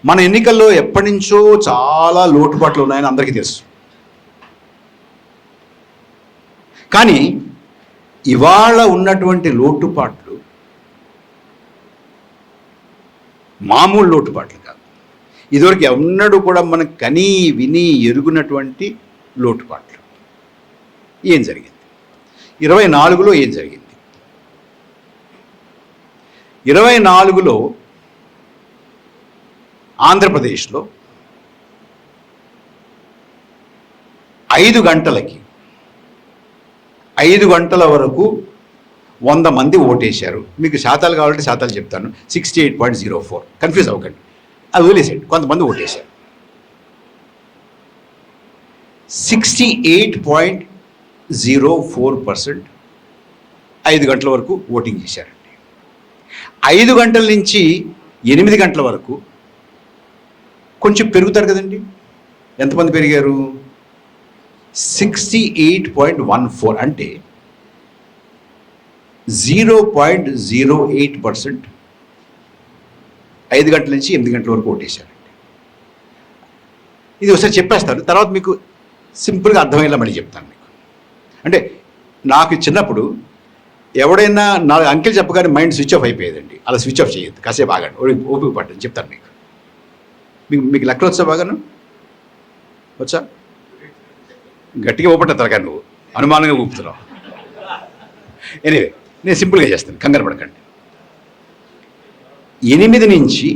మన ఎన్నికల్లో ఎప్పటి నుంచో చాలా లోటుపాట్లు ఉన్నాయని అందరికీ తెలుసు. కానీ ఇవాళ ఉన్నటువంటి లోటుపాట్లు మామూలు లోటుపాట్లు కాదు. ఇదివరకు ఎన్నడూ కూడా మనం కనీ విని ఎరుగునటువంటి లోటుపాట్లు. ఏం జరిగింది 24లో? ఏం జరిగింది 24లో? ఆంధ్రప్రదేశ్లో 5 గంటలకి 5 గంటల వరకు 100 మంది ఓటేశారు. మీకు శాతాలు కావాలంటే శాతాలు చెప్తాను. 68.04. కన్ఫ్యూజ్ అవ్వకండి, అది వదిలేసేయండి. కొంతమంది ఓటేశారు. 68.04% 5 గంటల వరకు ఓటింగ్ చేశారండి. 5 గంటల నుంచి 8 గంటల వరకు కొంచెం పెరుగుతారు కదండి. ఎంతమంది పెరిగారు? 68.14, అంటే 0.08% 5 గంటల నుంచి 8 గంటల వరకు ఓటేశారండి. ఇది ఒకసారి చెప్పేస్తాను, తర్వాత మీకు సింపుల్గా అర్థమయ్యేలా మళ్ళీ చెప్తాను మీకు. అంటే నాకు చిన్నప్పుడు ఎవడైనా నా అంకెల్ చెప్పగానే మైండ్ స్విచ్ ఆఫ్ అయిపోయేదండి. అలా స్విచ్ ఆఫ్ చేయొద్దు, కాసేపు ఆగండి, ఓపిక పట్టండి, చెప్తాను మీకు. మీకు లెక్కలు వచ్చా? బాగాను వచ్చా? గట్టిగా ఊపట్ట తరగా, నువ్వు అనుమానంగా ఊపుతున్నావు. ఎనీవే, నేను సింపుల్గా చేస్తాను, కంగారు పడకండి. 8 నుంచి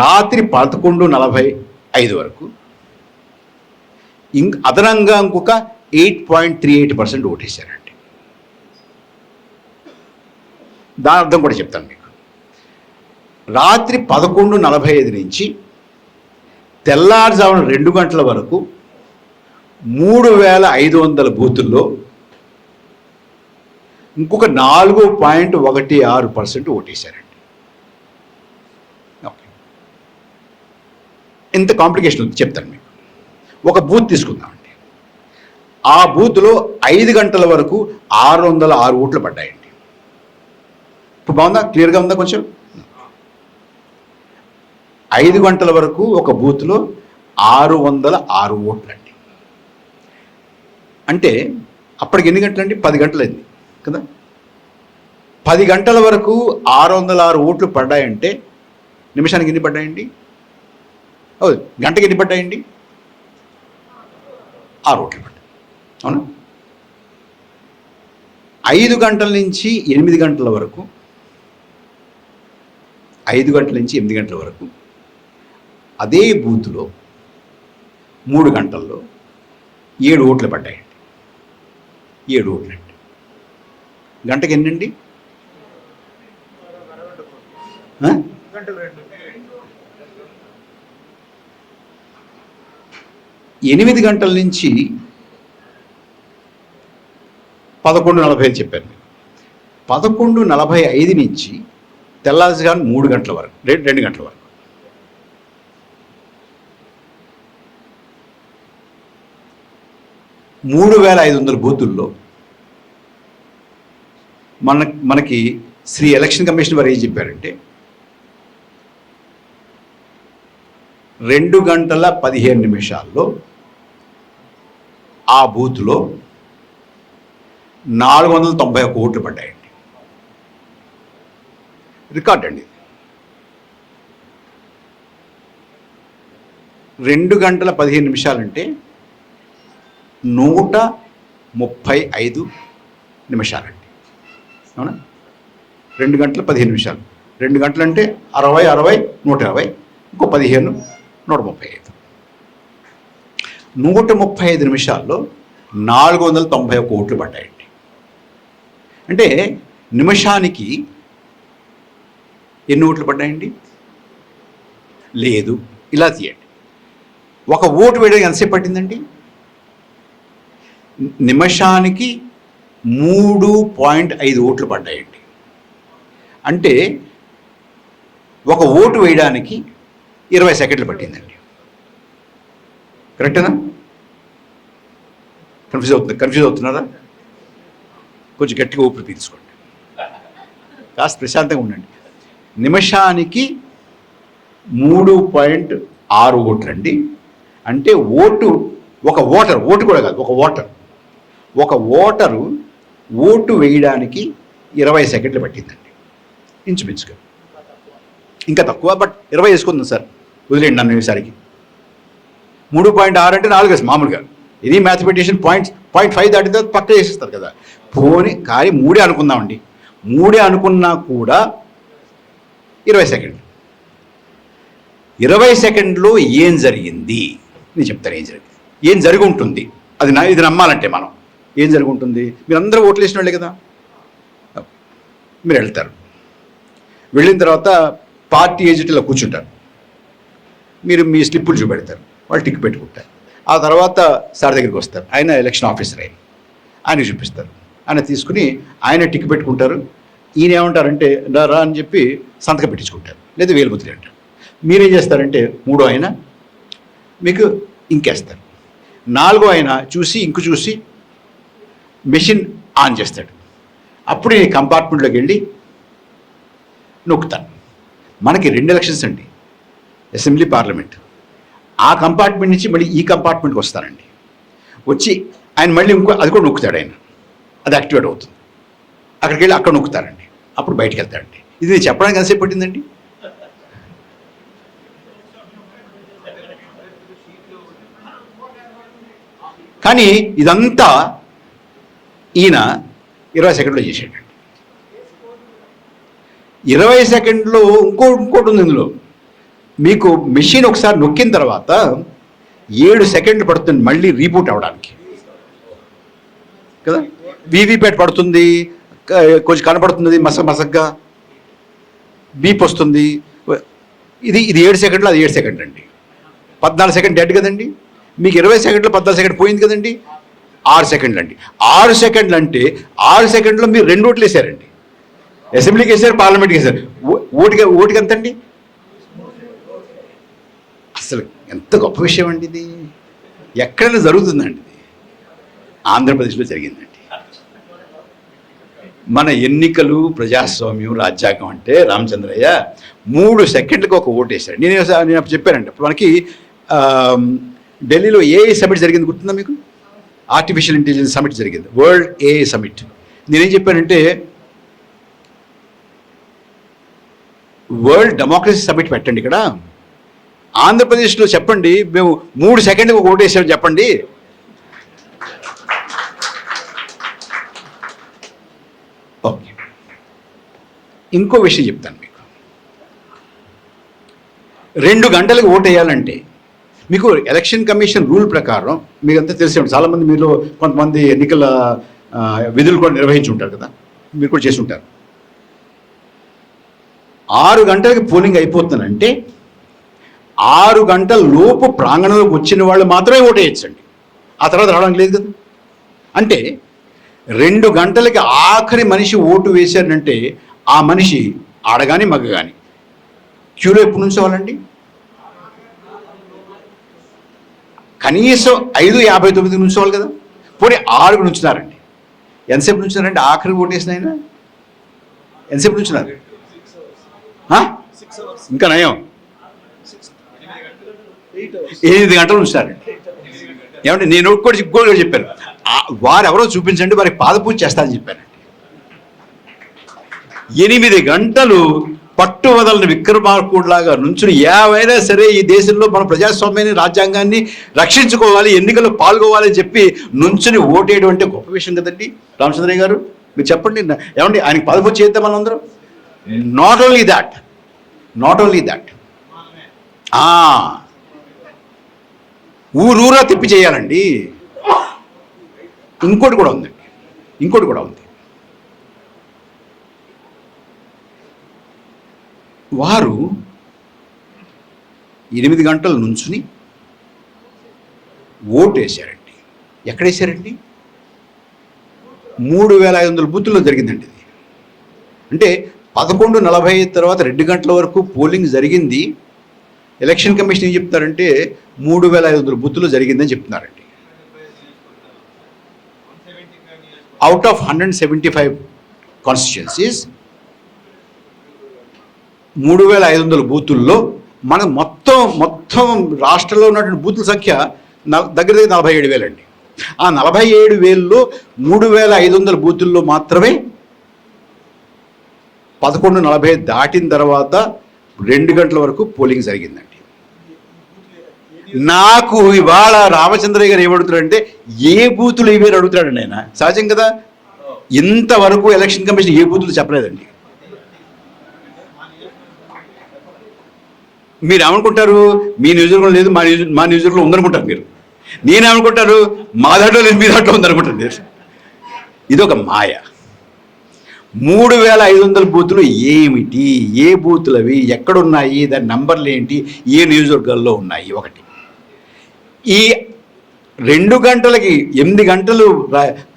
రాత్రి 11:45 వరకు అదనంగా ఇంకొక 8.38% ఓటేశారండి. దాని అర్థం కూడా చెప్తాను మీకు. రాత్రి 11:45 నుంచి తెల్లారుజామున 2 గంటల వరకు 3,500 బూతుల్లో ఇంకొక 4.16% ఓటేశారండి. ఓకే, ఇంత కాంప్లికేషన్ ఉంది, చెప్తాను మీకు. ఒక బూత్ తీసుకుందామండి. ఆ బూత్లో 5 గంటల వరకు 606 ఓట్లు పడ్డాయండి. ఇప్పుడు బాగుందా? క్లియర్గా ఉందా? కొంచెం 5 గంటల వరకు ఒక బూత్లో 606 ఓట్లండి. అంటే అప్పటికి ఎన్ని గంటలండి? 10 గంటలైంది కదా. 10 గంటల వరకు 606 ఓట్లు పడ్డాయంటే నిమిషానికి ఎన్ని పడ్డాయండి? గంటకి ఎన్ని పడ్డాయండి? 6 ఓట్లు పడ్డాయి. అవునా? 5 గంటల నుంచి 8 గంటల వరకు 5 గంటల నుంచి 8 గంటల వరకు అదే బూత్లో 3 గంటల్లో 7 ఓట్లు పడ్డాయండి. 7 ఓట్లండి. గంటకి ఎన్నండి? 8 గంటల నుంచి 11:45 చెప్పాను. 11:45 నుంచి తెల్లారుజామున 3 గంటల వరకు, 2 గంటల వరకు 3,500 బూతుల్లో మనకి శ్రీ ఎలక్షన్ కమిషన్ వారు ఏం చెప్పారంటే 2 గంటల 15 నిమిషాల్లో ఆ బూత్లో 491 ఓట్లు పడ్డాయండి. రికార్డ్ అండి. 2 గంటల 15 నిమిషాలంటే 135 నిమిషాలండి. అవునా? 2 గంటల 15 నిమిషాలు. 2 గంటలు అంటే 60, 120, ఇంకో 15, 135. 135 నిమిషాల్లో 491 ఓట్లు పడ్డాయండి. అంటే నిమిషానికి ఎన్ని ఓట్లు పడ్డాయండి? లేదు, ఇలా తీయండి. ఒక ఓటు వేయడానికి ఎంతసేపు పట్టిందండి? నిమిషానికి 3.5 ఓట్లు పడ్డాయండి. అంటే ఒక ఓటు వేయడానికి 20 సెకండ్లు పట్టిందండి. కరెక్టేనా? కన్ఫ్యూజ్ అవుతున్నారా? కొంచెం గట్టిగా ఊపిరి పీల్చుకోండి, కాస్త ప్రశాంతంగా ఉండండి. నిమిషానికి 3.6 ఓట్లు అండి. అంటే ఓటు కూడా కాదు, ఒక ఓటరు ఓటు వేయడానికి 20 సెకండ్లు పట్టిందండి ఇంచుమించుగా. ఇంకా తక్కువ, బట్ 20 వేసుకుందాం సార్, వదిలేండి నన్ను ఈసారికి. 3.6 అంటే 4 మామూలుగా. ఇది మ్యాథమెటిషియన్ 0.5 దాటితే పక్క చేసేస్తారు కదా. పోనీ కానీ 3 అనుకుందామండి. 3 అనుకున్నా కూడా 20 సెకండ్లు. 20 సెకండ్లో ఏం జరిగింది నేను చెప్తాను. ఏం జరిగి ఉంటుంది ఇది నమ్మాలంటే మనం. ఏం జరిగి ఉంటుంది? మీరందరూ ఓట్లు వేసిన వాళ్ళే కదా. మీరు వెళ్తారు, వెళ్ళిన తర్వాత పార్టీ ఏజెంట్లో కూర్చుంటారు. మీరు మీ స్లిప్పులు చూపెడతారు, వాళ్ళు టిక్ పెట్టుకుంటారు. ఆ తర్వాత సార్ దగ్గరికి వస్తారు, ఆయన ఎలక్షన్ ఆఫీసర్ ఆయన చూపిస్తారు. ఆయన తీసుకుని ఆయన టిక్ పెట్టుకుంటారు. ఈయన ఏమంటారంటే రా అని చెప్పి సంతకం పెట్టించుకుంటారు, లేదా వేలుముద్ర అంటారు. మీరేం చేస్తారంటే 3వ ఆయన మీకు ఇంకేస్తారు. 4వ ఆయన చూసి ఇంకు చూసి మెషిన్ ఆన్ చేస్తాడు. అప్పుడు నేను కంపార్ట్మెంట్లోకి వెళ్ళి నొక్కుతాను. మనకి 2 ఎలక్షన్స్ అండి, అసెంబ్లీ పార్లమెంట్. ఆ కంపార్ట్మెంట్ నుంచి మళ్ళీ ఈ కంపార్ట్మెంట్కి వస్తానండి. వచ్చి ఆయన మళ్ళీ అది కూడా నొక్కుతాడు. ఆయన అది యాక్టివేట్ అవుతుంది. అక్కడికి వెళ్ళి అక్కడ నొక్కుతారండి. అప్పుడు బయటకు వెళ్తాడండి. ఇది నేను చెప్పడానికి ఎంతసేపు పట్టిందండి? కానీ ఇదంతా ఈయన 20 సెకండ్లో చేసాడండి. 20 సెకండ్లో ఇంకోటి ఉంది ఇందులో. మీకు మెషిన్ ఒకసారి నొక్కిన తర్వాత 7 సెకండ్లు పడుతుంది మళ్ళీ రీబూట్ అవ్వడానికి కదా. వీవీప్యాట్ పడుతుంది, కొంచెం కనపడుతుంది మసగ్గా, బీప్ వస్తుంది. ఇది 7 సెకండ్లు, అది 7 సెకండ్లు అండి. 14 సెకండ్ డెడ్ కదండి. మీకు 20 సెకండ్లో 14 సెకండ్ పోయింది కదండి. 6 సెకండ్లు అండి. 6 సెకండ్లు అంటే 6 సెకండ్లో మీరు 2 ఓట్లు వేసారండి. అసెంబ్లీకి వేసారు, పార్లమెంట్కి వేసారు. ఓటుకి ఎంత అండి? అసలు ఎంత గొప్ప విషయం అండి ఇది. ఎక్కడైనా జరుగుతుందండి ఇది. ఆంధ్రప్రదేశ్లో జరిగిందండి. మన ఎన్నికలు, ప్రజాస్వామ్యం, రాజ్యాంగం అంటే రామచంద్రయ్య 3 సెకండ్లకు ఒక ఓటు వేశాడు. నేను చెప్పానండి. మనకి ఢిల్లీలో ఏఐ సమిట్ జరిగింది, గుర్తుందా మీకు? ఆర్టిఫిషియల్ ఇంటెలిజెన్స్ సమిట్ జరిగింది, వరల్డ్ ఏఐ సమిట్. నేనేం చెప్పానంటే వరల్డ్ డెమోక్రసీ సమిట్ పెట్టండి ఇక్కడ, ఆంధ్రప్రదేశ్లో చెప్పండి మేము 3 సెకండ్లకు ఓటు వేసామని చెప్పండి. ఓకే, ఇంకో విషయం చెప్తాను మీకు. 2 గంటలకు ఓటు వేయాలంటే మీకు ఎలక్షన్ కమిషన్ రూల్ ప్రకారం మీకంతా తెలిసే ఉంటుంది. చాలామంది మీలో కొంతమంది ఎన్నికల విధులు కూడా నిర్వహించి ఉంటారు కదా, మీరు కూడా చేసి ఉంటారు. 6 గంటలకి పోలింగ్ అయిపోతుందంటే 6 గంటల లోపు ప్రాంగణంలోకి వచ్చిన వాళ్ళు మాత్రమే ఓటు వేయచ్చండి. ఆ తర్వాత రావడానికి లేదు కదా. అంటే 2 గంటలకి ఆఖరి మనిషి ఓటు వేశారంటే ఆ మనిషి ఆడగాని మగ కానీ క్యూలో ఎప్పుడు నుంచోవాలండి? కనీసం 5:59 నుంచోవాలి కదా. పోనీ 6కు నుంచున్నారండి. ఎంతసేపు నుంచున్నారంటే ఆఖరి ఓటు వేసిన ఆయన ఎంతసేపు నుంచున్నారు? ఇంకా నయం 8 గంటలు ఉంచుతారండి. ఏమంటే నేను కూడా చెప్పాను, వారు ఎవరో చూపించండి, వారికి పాదపూజ చేస్తానని చెప్పానండి. 8 గంటలు పట్టు వదలని విక్రమార్కుడిలాగా నుంచుని ఏవైనా సరే ఈ దేశంలో మన ప్రజాస్వామ్యాన్ని, రాజ్యాంగాన్ని రక్షించుకోవాలి, ఎన్నికల్లో పాల్గొవాలని చెప్పి నుంచుని ఓటేయడం అంటే గొప్ప విషయం కదండి. రామచంద్రయ్య గారు మీరు చెప్పండి, ఏమండి ఆయనకి పాదపూజ చేద్దాం మనందరం. నాట్ ఓన్లీ దాట్ ఊరూరా తిప్పి చేయాలండి. ఇంకోటి కూడా ఉంది. వారు 8 గంటల నుంచుని ఓటు వేశారండి. ఎక్కడ వేశారండి? 3500 బూతుల్లో జరిగిందండి ఇది. అంటే 11:40 తర్వాత 2 గంటల వరకు పోలింగ్ జరిగింది. ఎలక్షన్ కమిషన్ ఏం చెప్తారంటే 3500 బూతుల్లో జరిగిందని చెప్తున్నారండి. అవుట్ ఆఫ్ 175 కాన్స్టిట్యుయెన్సీస్ 3500 బూతుల్లో మన మొత్తం రాష్ట్రంలో ఉన్నటువంటి బూతుల సంఖ్య దగ్గర 47,000 అండి. ఆ 47,000లో 3,500 బూతుల్లో మాత్రమే 11:40 దాటిన తర్వాత 2 గంటల వరకు పోలింగ్ జరిగిందండి. నాకు ఇవాళ రామచంద్రయ్య గారు ఏమడుగుతాడంటే ఏ బూతులు ఇవేరు అడుగుతాడండి ఆయన. సహజం కదా, ఇంతవరకు ఎలక్షన్ కమిషన్ ఏ బూతులు చెప్పలేదండి. మీరు ఏమనుకుంటారు, మీ నియోజకవర్గం లేదు, మా నియోజకవర్గంలో ఉందనుకుంటారు మీరు. నేనేమనుకుంటారు, మా దాంట్లో లేదు, మీ దాంట్లో ఉందనుకుంటారు మీరు. ఇదొక మాయ. 3,500 బూతులు ఏమిటి, ఏ బూతులు అవి, ఎక్కడున్నాయి, దాని నంబర్లు ఏంటి, ఏ నియోజకవర్గాల్లో ఉన్నాయి? ఒకటి. ఈ 2 గంటలకి 8 గంటలు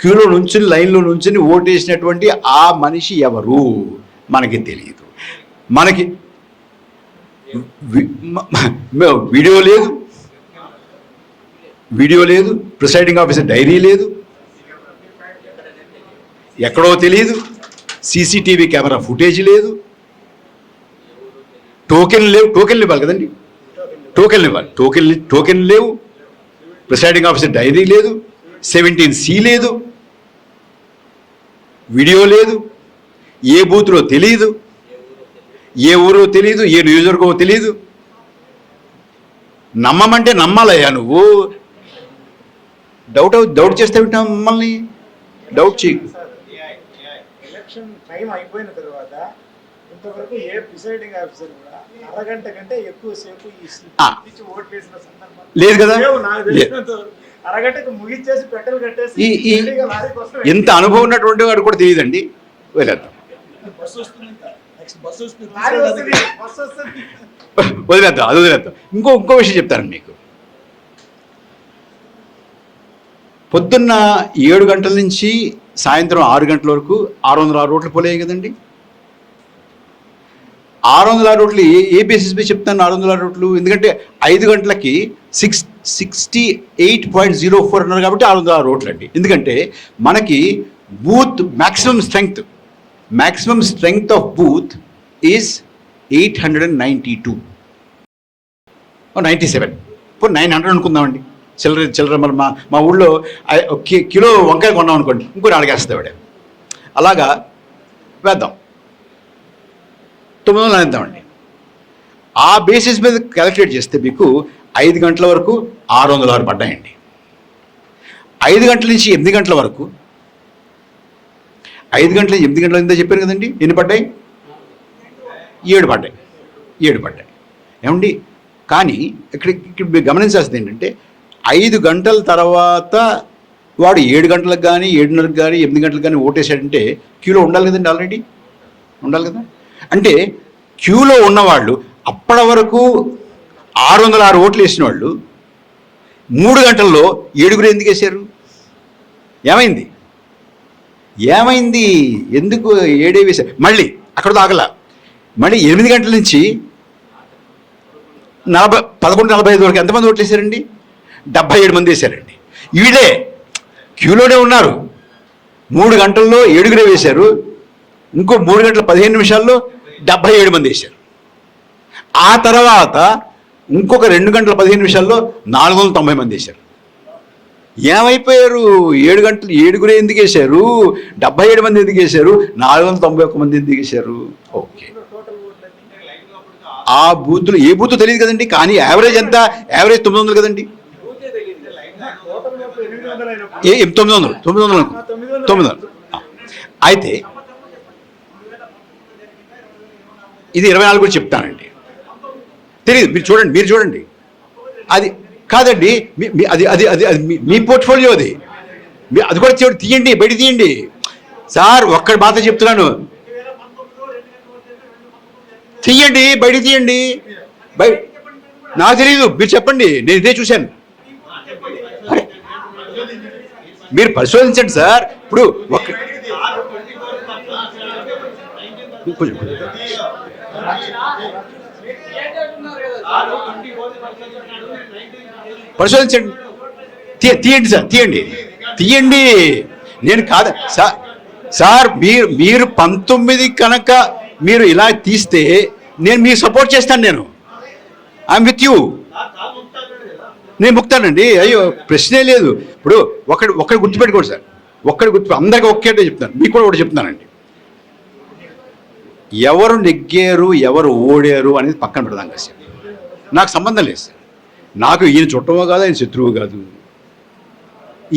క్యూలో నుంచుని లైన్లో నుంచుని ఓటేసినటువంటి ఆ మనిషి ఎవరు మనకి తెలియదు. మనకి వీడియో లేదు, ప్రిసైడింగ్ ఆఫీసర్ డైరీ లేదు, ఎక్కడో తెలియదు, సీసీటీవీ కెమెరా ఫుటేజ్ లేదు, టోకెన్లు ఇవ్వాలి కదండి, టోకెన్లు లేవు, ప్రిసైడింగ్ ఆఫీసర్ డైరీ లేదు, 17C లేదు, వీడియో లేదు, ఏ బూత్లో తెలియదు, ఏ ఊరో తెలియదు, ఏ నియోజకవర్గమో తెలియదు. నమ్మమంటే నమ్మాలయ్యా నువ్వు. డౌట్ చేస్తే వింటాం మమ్మల్ని. డౌట్ చేయి. ఎలక్షన్ టైం అయిపోయిన తర్వాత ఇంతవరకు ఏ ప్రిసైడింగ్ ఆఫీసర్ కూడా అరగంట కంటే ఎక్కువసేపు ఓట్ వేసిన సందర్భం లేదు కదా. అరగంటకు ముగించేసి పెట్టెలు కట్టేసి ఎంత అనుభవం ఉన్నటువంటి వాడు కూడా తెలియదండి. వదిలేద్దాం, అది వదిలేద్దాం. ఇంకో విషయం చెప్తాను మీకు. పొద్దున్న 7 గంటల నుంచి సాయంత్రం 6 గంటల వరకు 606 ఓట్లు పోలేయి కదండి. 606 ఓట్లు ఏ బేసిస్ మీద చెప్తాను 606 ఓట్లు? ఎందుకంటే 5 గంటలకి 68.04 అన్నారు కాబట్టి 606 ఓట్లు అండి. ఎందుకంటే మనకి booth maximum strength of booth is 892 97. ఇప్పుడు 900 అనుకుందామండి. చిల్లర మరి మా ఊళ్ళో కిలో వంకాయ కొన్నాం అనుకోండి, ఇంకో 4 వేస్తుంది ఆవిడ. అలాగా వేద్దాం, 900 వేద్దామండి. ఆ బేసిస్ మీద క్యాలిక్యులేట్ చేస్తే మీకు 5 గంటల వరకు 606 పడ్డాయండి. 5 గంటల నుంచి 8 గంటల వరకు 5 గంటల 8 గంటల ఎంత చెప్పారు కదండి, ఎన్ని పడ్డాయి? 7 పడ్డాయి. ఏమండి, కానీ ఇక్కడ మీరు గమనించాల్సింది ఏంటంటే 5 గంటల తర్వాత వాడు 7 గంటలకు కానీ 7:30కి కానీ 8 గంటలకు కానీ ఓటేసాడంటే క్యూలో ఉండాలి కదండి, ఆల్రెడీ ఉండాలి కదా. అంటే క్యూలో ఉన్నవాళ్ళు అప్పటి వరకు 606 ఓట్లు వేసిన వాళ్ళు 3 గంటల్లో 7 ఎందుకు వేశారు? ఏమైంది? ఎందుకు 7 వేశారు? మళ్ళీ అక్కడ దాగల, మళ్ళీ 8 గంటల నుంచి 11:45 వరకు ఎంతమంది ఓట్లు వేశారండి? 77 మంది వేశారండి. వీళ్ళే క్యూలోనే ఉన్నారు. 3 గంటల్లో 7 వేశారు, ఇంకో 3 గంటల 15 నిమిషాల్లో 77 మంది వేశారు. ఆ తర్వాత ఇంకొక 2 గంటల 15 నిమిషాల్లో 490 మంది వేశారు. ఏమైపోయారు? 7 గంటలు 7 ఎందుకు వేశారు? 77 మంది ఎందుకు వేశారు? 491 మంది ఎందుకు వేశారు? ఓకే, ఆ బూతులు ఏ బూత్ తెలియదు కదండి. కానీ యావరేజ్ ఎంత? యావరేజ్ 900 కదండి. 900. అయితే ఇది 24 కూడా చెప్తానండి. తెలియదు, మీరు చూడండి. అది కాదండి, అది మీ పోర్ట్ఫోలియో, అది కూడా తీయండి, బయట తీయండి. సార్ ఒక్కడి మాట చెప్తున్నాను, తీయండి, బయట తీయండి. నాకు తెలియదు, మీరు చెప్పండి, నేను ఇదే చూశాను. మీరు పరిశోధించండి సార్. ఇప్పుడు పరిశోధించండి, తీయండి సార్, తీయండి. నేను కాదు సార్, మీరు 19 కనుక మీరు ఇలా తీస్తే నేను మీకు సపోర్ట్ చేస్తాను. I'm with you. నేను ముక్తానండి, అయ్యో ప్రశ్నే లేదు. ఇప్పుడు ఒక్కడు గుర్తుపెట్టుకోండి సార్, అందరికీ ఒకేటే చెప్తాను, మీకు కూడా ఒకటి చెప్తున్నానండి. ఎవరు నెగ్గారు ఎవరు ఓడారు అనేది పక్కన పెడదాం కదా సార్, నాకు సంబంధం లేదు సార్. నాకు ఈయన చుట్టమో కాదు, ఆయన శత్రువు కాదు,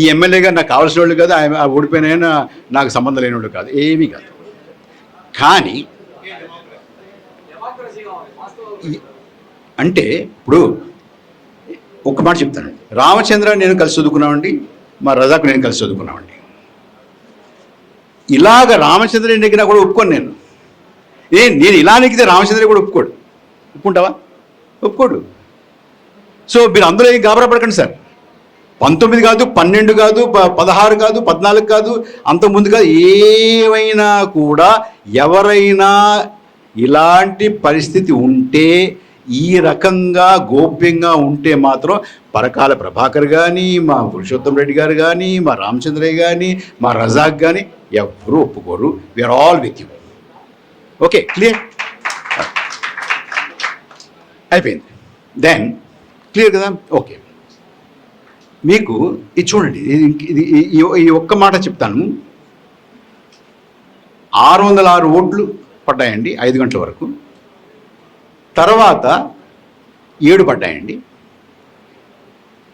ఈ ఎమ్మెల్యేగా నాకు కావాల్సిన వాళ్ళు కాదు, ఆయన ఓడిపోయిన నాకు సంబంధం లేని వాళ్ళు కాదు, ఏమీ కాదు. కానీ అంటే ఇప్పుడు ఒక్క మాట చెప్తానండి, రామచంద్ర నేను కలిసి చదువుకున్నామండి, మా రజాకు నేను కలిసి చదువుకున్నామండి. ఇలాగ రామచంద్ర నెగ్గినా కూడా ఒప్పుకోను నేను. నేను ఇలా నెగ్గితే రామచంద్ర కూడా ఒప్పుకుంటావా? ఒప్పుకోడు. సో మీరు అందులో ఏం గాబరా పడకండి సార్. 19 కాదు, 12 కాదు, 16 కాదు, 14 కాదు, అంతకుముందు కాదు, ఏమైనా కూడా ఎవరైనా ఇలాంటి పరిస్థితి ఉంటే, ఈ రకంగా గోప్యంగా ఉంటే మాత్రం పరకాల ప్రభాకర్ కానీ, మా పురుషోత్తం రెడ్డి గారు కానీ, మా రామచంద్రయ్య కానీ, మా రజాక్ కానీ ఎవరు ఒప్పుకోరు. We're all with you. Okay, clear అయిపోయింది. దెన్ క్లియర్ కదా? ఓకే, మీకు ఇది చూడండి, ఈ ఒక్క మాట చెప్తాను. 606 ఓట్లు పడ్డాయండి 5 గంటల వరకు. తర్వాత 7 పడ్డాయండి.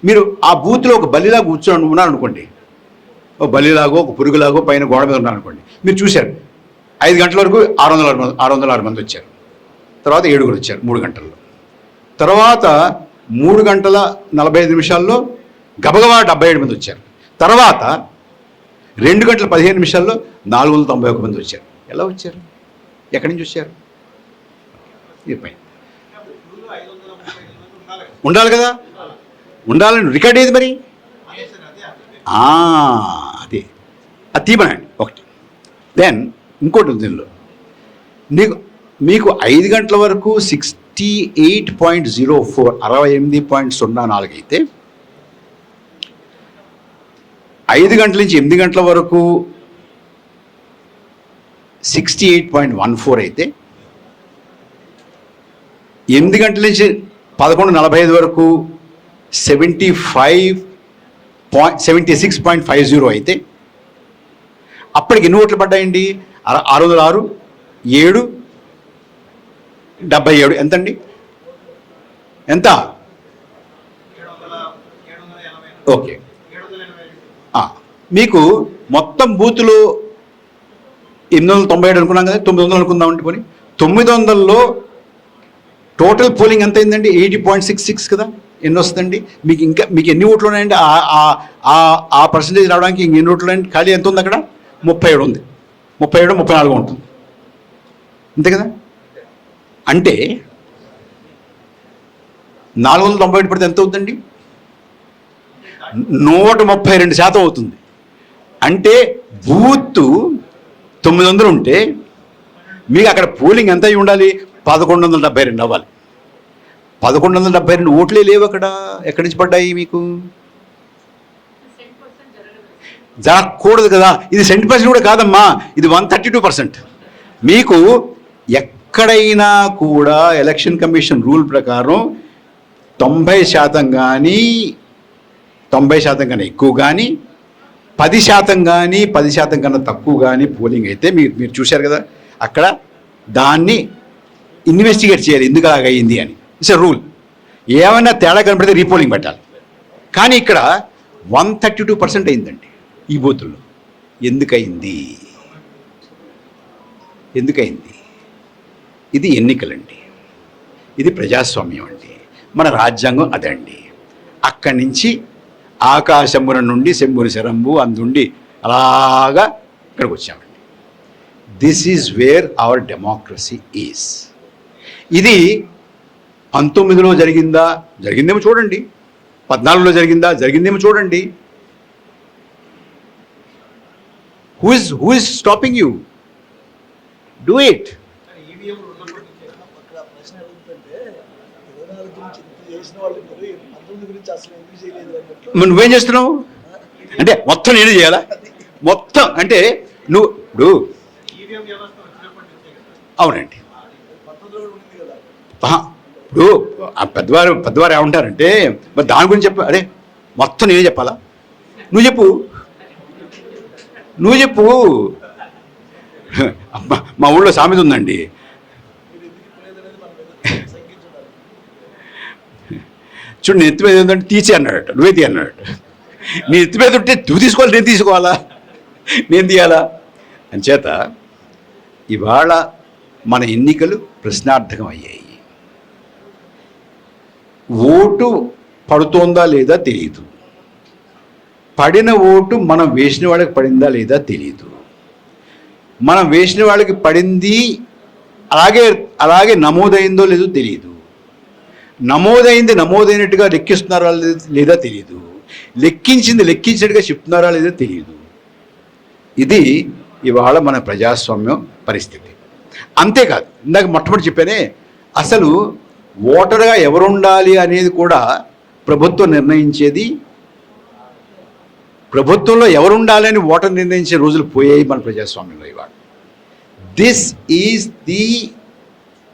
మీరు ఆ బూత్లో ఒక బల్లిలా కూర్చొని ఉన్నారనుకోండి, ఒక బల్లిలాగో ఒక పురుగులాగో పైన గోడ మీద ఉన్నారనుకోండి, మీరు చూశారు 5 గంటల వరకు 606 మంది వచ్చారు. తర్వాత 7 వచ్చారు 3 గంటల్లో. తర్వాత 3 గంటల 45 నిమిషాల్లో గబగబా 77 మంది వచ్చారు. తర్వాత 2 గంటల 15 నిమిషాల్లో 491 మంది వచ్చారు. ఎలా వచ్చారు? ఎక్కడి నుంచి వచ్చారు? ఉండాలి కదా, ఉండాలని రికార్డ్ ఏది మరి? అదే అది తీయమనండి ఒకటి. దెన్ ఇంకోటి ఉంది దీనిలో, మీకు 5 గంటల వరకు 68.04 68.04 అయితే, 5 గంటల నుంచి 8 గంటల వరకు 68.14 అయితే, 8 గంటల నుంచి 11:45 వరకు 76.50 అయితే, అప్పటికి ఎన్ని ఓట్లు పడ్డాయండి? 606, 7, 77 ఎంతండి? ఎంత? ఓకే, మీకు మొత్తం బూతులు 897 అనుకున్నాం కదా, 900 అనుకుందామంటే పోనీ. 900లో టోటల్ పోలింగ్ ఎంత అయిందండి? 80.66 కదా. ఎన్ని వస్తుందండి మీకు ఎన్ని ఓట్లు ఉన్నాయండి? ఆ పర్సంటేజ్ రావడానికి ఎన్ని ఓట్లు ఉన్నాయండి? ఖాళీ ఎంత ఉంది అక్కడ? 37 ఉంది. 37, 34 ఉంటుంది, అంతే కదా. అంటే 491 పడితే ఎంత అవుతుందండి? 132% అవుతుంది. అంటే బూత్ 900 ఉంటే మీకు అక్కడ పోలింగ్ ఎంత అయి ఉండాలి? 1172 అవ్వాలి. 1172 ఓట్లే లేవు అక్కడ. ఎక్కడి నుంచి పడ్డాయి మీకు? జరగకూడదు కదా. ఇది 100% కూడా కాదమ్మా, ఇది 132%. మీకు ఎక్కడైనా కూడా ఎలక్షన్ కమిషన్ రూల్ ప్రకారం 90% కానీ 90% కన్నా ఎక్కువ కానీ 10% కానీ 10% కన్నా తక్కువ కానీ పోలింగ్ అయితే మీరు చూశారు కదా, అక్కడ దాన్ని ఇన్వెస్టిగేట్ చేయాలి ఎందుకు అలాగయింది అని. It's a rule. ఏమైనా తేడా కనపడితే రీపోలింగ్ పెట్టాలి. కానీ ఇక్కడ 132% అయిందండి ఈ బూతుల్లో. ఎందుకయింది? ఇది ఎన్నికలండి, ఇది ప్రజాస్వామ్యం అండి, మన రాజ్యాంగం అదండి. అక్కడి నుంచి ఆకాశమున నుండి శంభుని శరంభు అందుండి అలాగా ఇక్కడికి వచ్చామండి. This is where our democracy is. ఇది 19లో జరిగిందేమో చూడండి, 14లో జరిగిందేమో చూడండి. Who is stopping you? Do it. నువ్వేం చేస్తున్నావు అంటే మొత్తం నేను చేయాలా? మొత్తం అంటే నువ్వు ఇప్పుడు అవునండి ఇప్పుడు ఆ పెద్దవారు ఏమంటారంటే మరి దాని గురించి చెప్ప అరే మొత్తం నేనే చెప్పాలా, నువ్వు చెప్పు. మా ఊళ్ళో సామెత ఉందండి, చూడు నేను ఎత్తి మీద ఏంటంటే తీసి అన్నాడట, నువ్వే తీ అన్నాడట. నీ ఎత్తి మీద ఉంటే నువ్వు తీసుకోవాలి, నేను తీసుకోవాలా, నేను తీయాలా? అంచేత ఇవాళ మన ఎన్నికలు ప్రశ్నార్థకం అయ్యాయి. ఓటు పడుతోందా లేదా తెలియదు, పడిన ఓటు మనం వేసిన వాళ్ళకి పడిందా లేదా తెలియదు, మనం వేసిన వాళ్ళకి పడింది అలాగే నమోదైందో లేదో తెలియదు, నమోదైనట్టుగా లెక్కిస్తున్నారా లేదా తెలియదు, లెక్కించినట్టుగా చెప్తున్నారా లేదా తెలియదు. ఇది ఇవాళ మన ప్రజాస్వామ్యం పరిస్థితి. అంతేకాదు, ఇందాక మొట్టమొదటి చెప్పానే, అసలు ఓటరుగా ఎవరుండాలి అనేది కూడా ప్రభుత్వం నిర్ణయించేది. ప్రభుత్వంలో ఎవరుండాలి అని ఓటర్ నిర్ణయించే రోజులు పోయాయి మన ప్రజాస్వామ్యంలో ఇవాళ. This is the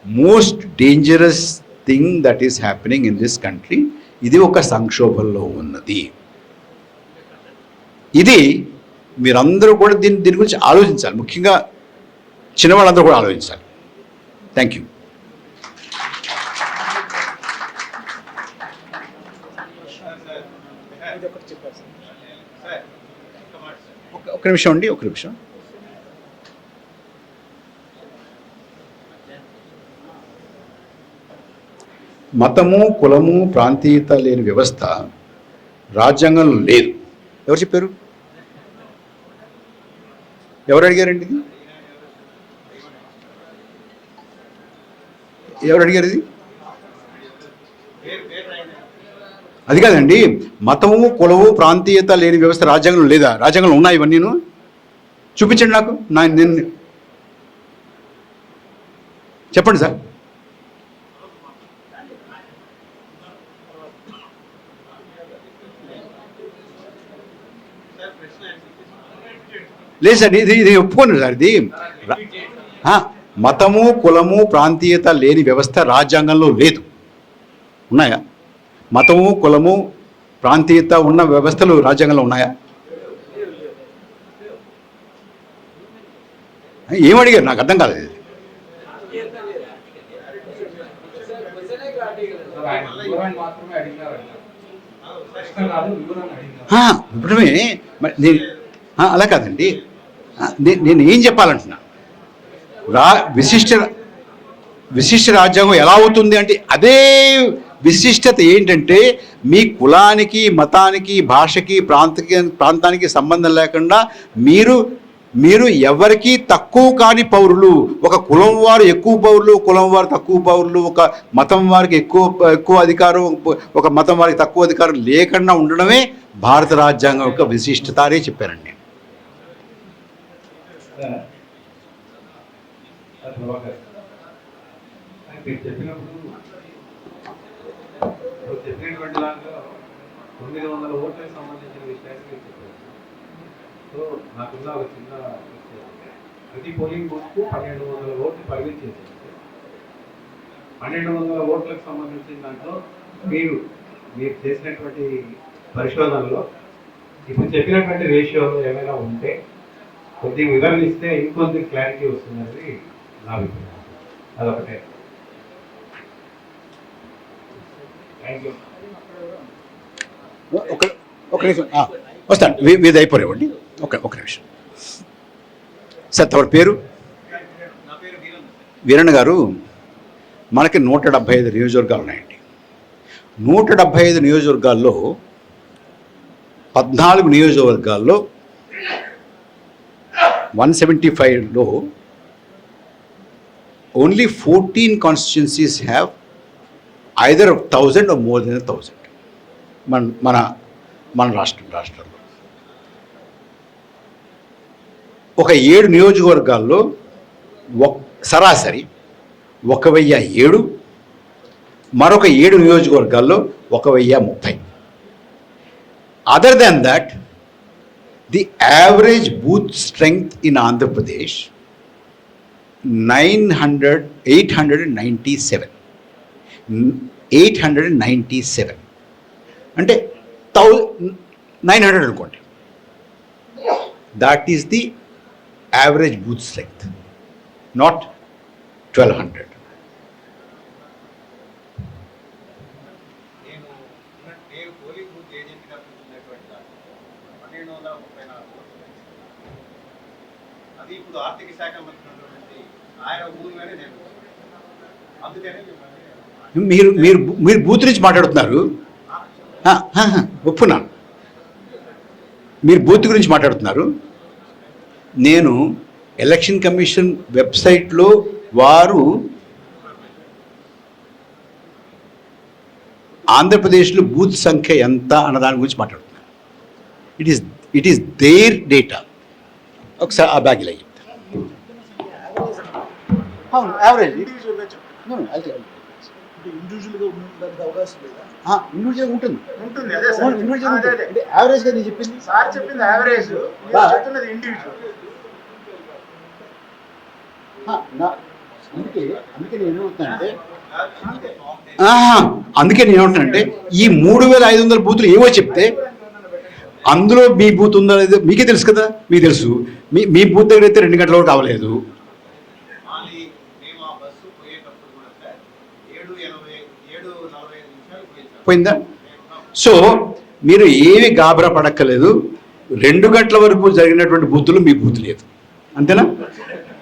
most dangerous thing that is happening in this country. ఇది ఒక సంక్షోభంలో ఉన్నది. ఇది మీరందరూ కూడా దీని గురించి ఆలోచించాలి, ముఖ్యంగా చిన్నవాళ్ళందరూ కూడా ఆలోచించాలి. Thank you. ఒక నిమిషం అండి, ఒక నిమిషం. మతము, కులము, ప్రాంతీయత లేని వ్యవస్థ రాజ్యాంగంలో లేదు. ఎవరు చెప్పారు? ఎవరు అడిగారండి ఇది? ఎవరు అడిగారు ఇది? అది కాదండి, మతము, కులము, ప్రాంతీయత లేని వ్యవస్థ రాజ్యాంగంలో లేదా? రాజ్యాంగంలో ఉన్నాయి ఇవన్నీను, చూపించండి నాకు. నేను చెప్పండి సార్. లేదు సార్, ఇది ఒప్పుకోను సార్. ఇది మతము, కులము, ప్రాంతీయత లేని వ్యవస్థ రాజ్యాంగంలో లేదు. ఉన్నాయా? మతము, కులము, ప్రాంతీయత ఉన్న వ్యవస్థలు రాజ్యాంగంలో ఉన్నాయా? ఏమడిగారు? నాకు అర్థం కాలేదు. ఇప్పుడే అలా కాదండి, నేను ఏం చెప్పాలంటున్నా, విశిష్ట రాజ్యాంగం ఎలా అవుతుంది అంటే, అదే విశిష్టత ఏంటంటే మీ కులానికి, మతానికి, భాషకి, ప్రాంతానికి సంబంధం లేకుండా మీరు ఎవరికి తక్కువ కాని పౌరులు. ఒక కులం వారు ఎక్కువ పౌరులు, కులం వారు తక్కువ పౌరులు, ఒక మతం వారికి ఎక్కువ అధికారం, ఒక మతం వారికి తక్కువ అధికారం లేకుండా ఉండడమే భారత రాజ్యాంగం యొక్క విశిష్టత అనే చెప్పారండి. చెప్పినటువంటి దాంట్లో 900 ఓట్లకు సంబంధించిన విషయాన్ని మీరు చెప్పారు. సో నాకున్న ఒక చిన్న ప్రతి పోలింగ్ బూత్కు 1200 ఓట్లు పరిమితి చేశారు. 1200 ఓట్లకు సంబంధించిన దాంట్లో మీరు చేసినటువంటి పరిశోధనలో ఇప్పుడు చెప్పినటువంటి రేషియోలో ఏమైనా ఉంటే కొద్దిగా వివరణ ఇస్తే ఇంకొద్ది క్లారిటీ వస్తుందని నా అభిప్రాయం. అదొకటే. ఒక నిమిషం వస్తాను, మీది అయిపోలేవండి. ఒక నిమిషం సార్. తమ పేరు? వీరన్న గారు, మనకి 175 నియోజకవర్గాలు ఉన్నాయండి. 175 నియోజకవర్గాల్లో 14 నియోజకవర్గాల్లో 175లో only 14 constituencies have either 1000 or more than 1000. మన రాష్ట్రంలో ఒక 7 నియోజకవర్గాల్లో సరాసరి 1007, మరొక 7 నియోజకవర్గాల్లో 1030. Other than that, the average booth strength in Andhra Pradesh 897. 897 అంటే 900 అనుకోండి. That is the average booth strength, not 1200. నేను పోలింగ్ బూత్ ఏజెంట్గా ఉన్నటువంటి 1234 అది ఇప్పుడు ఆర్థిక శాఖ మంత్రి ఉన్నటువంటి ఆయన ఊరిలోనే నేను అందుకనే మీరు బూత్ నుంచి మాట్లాడుతున్నారు. ఒప్పున్నాను, మీరు బూత్ గురించి మాట్లాడుతున్నారు. నేను ఎలక్షన్ కమిషన్ వెబ్సైట్లో వారు ఆంధ్రప్రదేశ్లో బూత్ సంఖ్య ఎంత అన్న దాని గురించి మాట్లాడుతున్నారు. It is their data. ఒకసారి ఆ బ్యాగ్ ఇలా చెప్తాను. అవును, యావరేజ్ ఇండివిజువల్గా చెప్పండి. ఇండివిజువల్గా ఉండడానికి అవకాశం లేదా? ఇండివిజువల్ ఉంటుంది. అదే సార్, ఇండివిజువల్ ఉంటుంది. అంటే యావరేజ్గా నేను చెప్పింది, సార్ చెప్పింది యావరేజ్, చెప్తున్నది ఇండివిజువల్. అందుకే నేను ఏమంటున్నానంటే ఈ 3500 బూతులు ఏవో చెప్తే అందులో మీ బూత్ ఉందో లేదో మీకే తెలుసు కదా. మీకు తెలుసు, మీ బూత్ దగ్గర అయితే 2 గంటల వరకు కావలేదు. పోయిందా? సో మీరు ఏమి గాబరా పడక్కలేదు. 2 గంటల వరకు జరిగినటువంటి బూతులు మీ బూత్ లేదు, అంతేనా?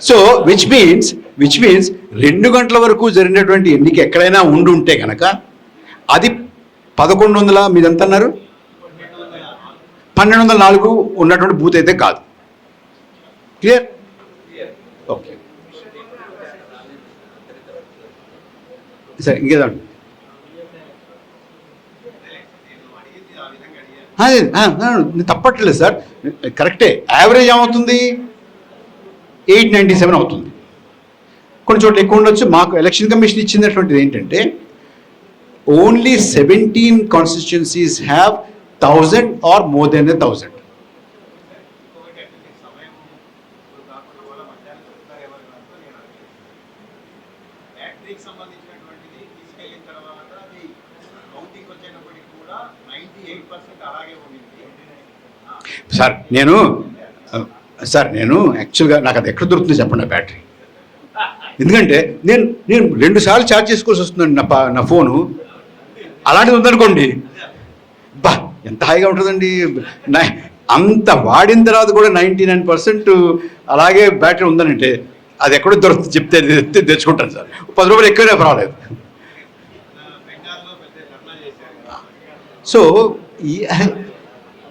సో విచ్ మీన్స్ 2 గంటల వరకు జరిగినటువంటి ఎన్నిక ఎక్కడైనా ఉంటే కనుక అది 1100 మీరు ఎంత అన్నారు? 1204 ఉన్నటువంటి బూత్ అయితే కాదు. క్లియర్? ఓకే, సరే. ఇంకేదండి? తప్పట్లేదు సార్, కరెక్టే. యావరేజ్ ఏమవుతుంది? 897 అవుతుంది. కొన్ని చోట్ల ఎక్కువ ఉండొచ్చు. మాకు ఎలక్షన్ కమిషన్ ఇచ్చినటువంటిది ఏంటంటే only 17 constituencies have 1000 or more than 1000. Sir నేను యాక్చువల్గా నాకు అది ఎక్కడ దొరుకుతుందో చెప్పండి ఆ బ్యాటరీ. ఎందుకంటే నేను 2 సార్లు ఛార్జ్ చేసుకోవాల్సి వస్తుందండి నా ఫోను. అలాంటిది ఉందనుకోండి, బా ఎంత హాయిగా ఉంటుందండి. అంత వాడిన తర్వాత కూడా 99% అలాగే బ్యాటరీ ఉందనంటే అది ఎక్కడో దొరుకుతుంది. చెప్తే తెచ్చుకుంటాను సార్. 10 రూపాయలు ఎక్కువనే పర్వాలేదు. సో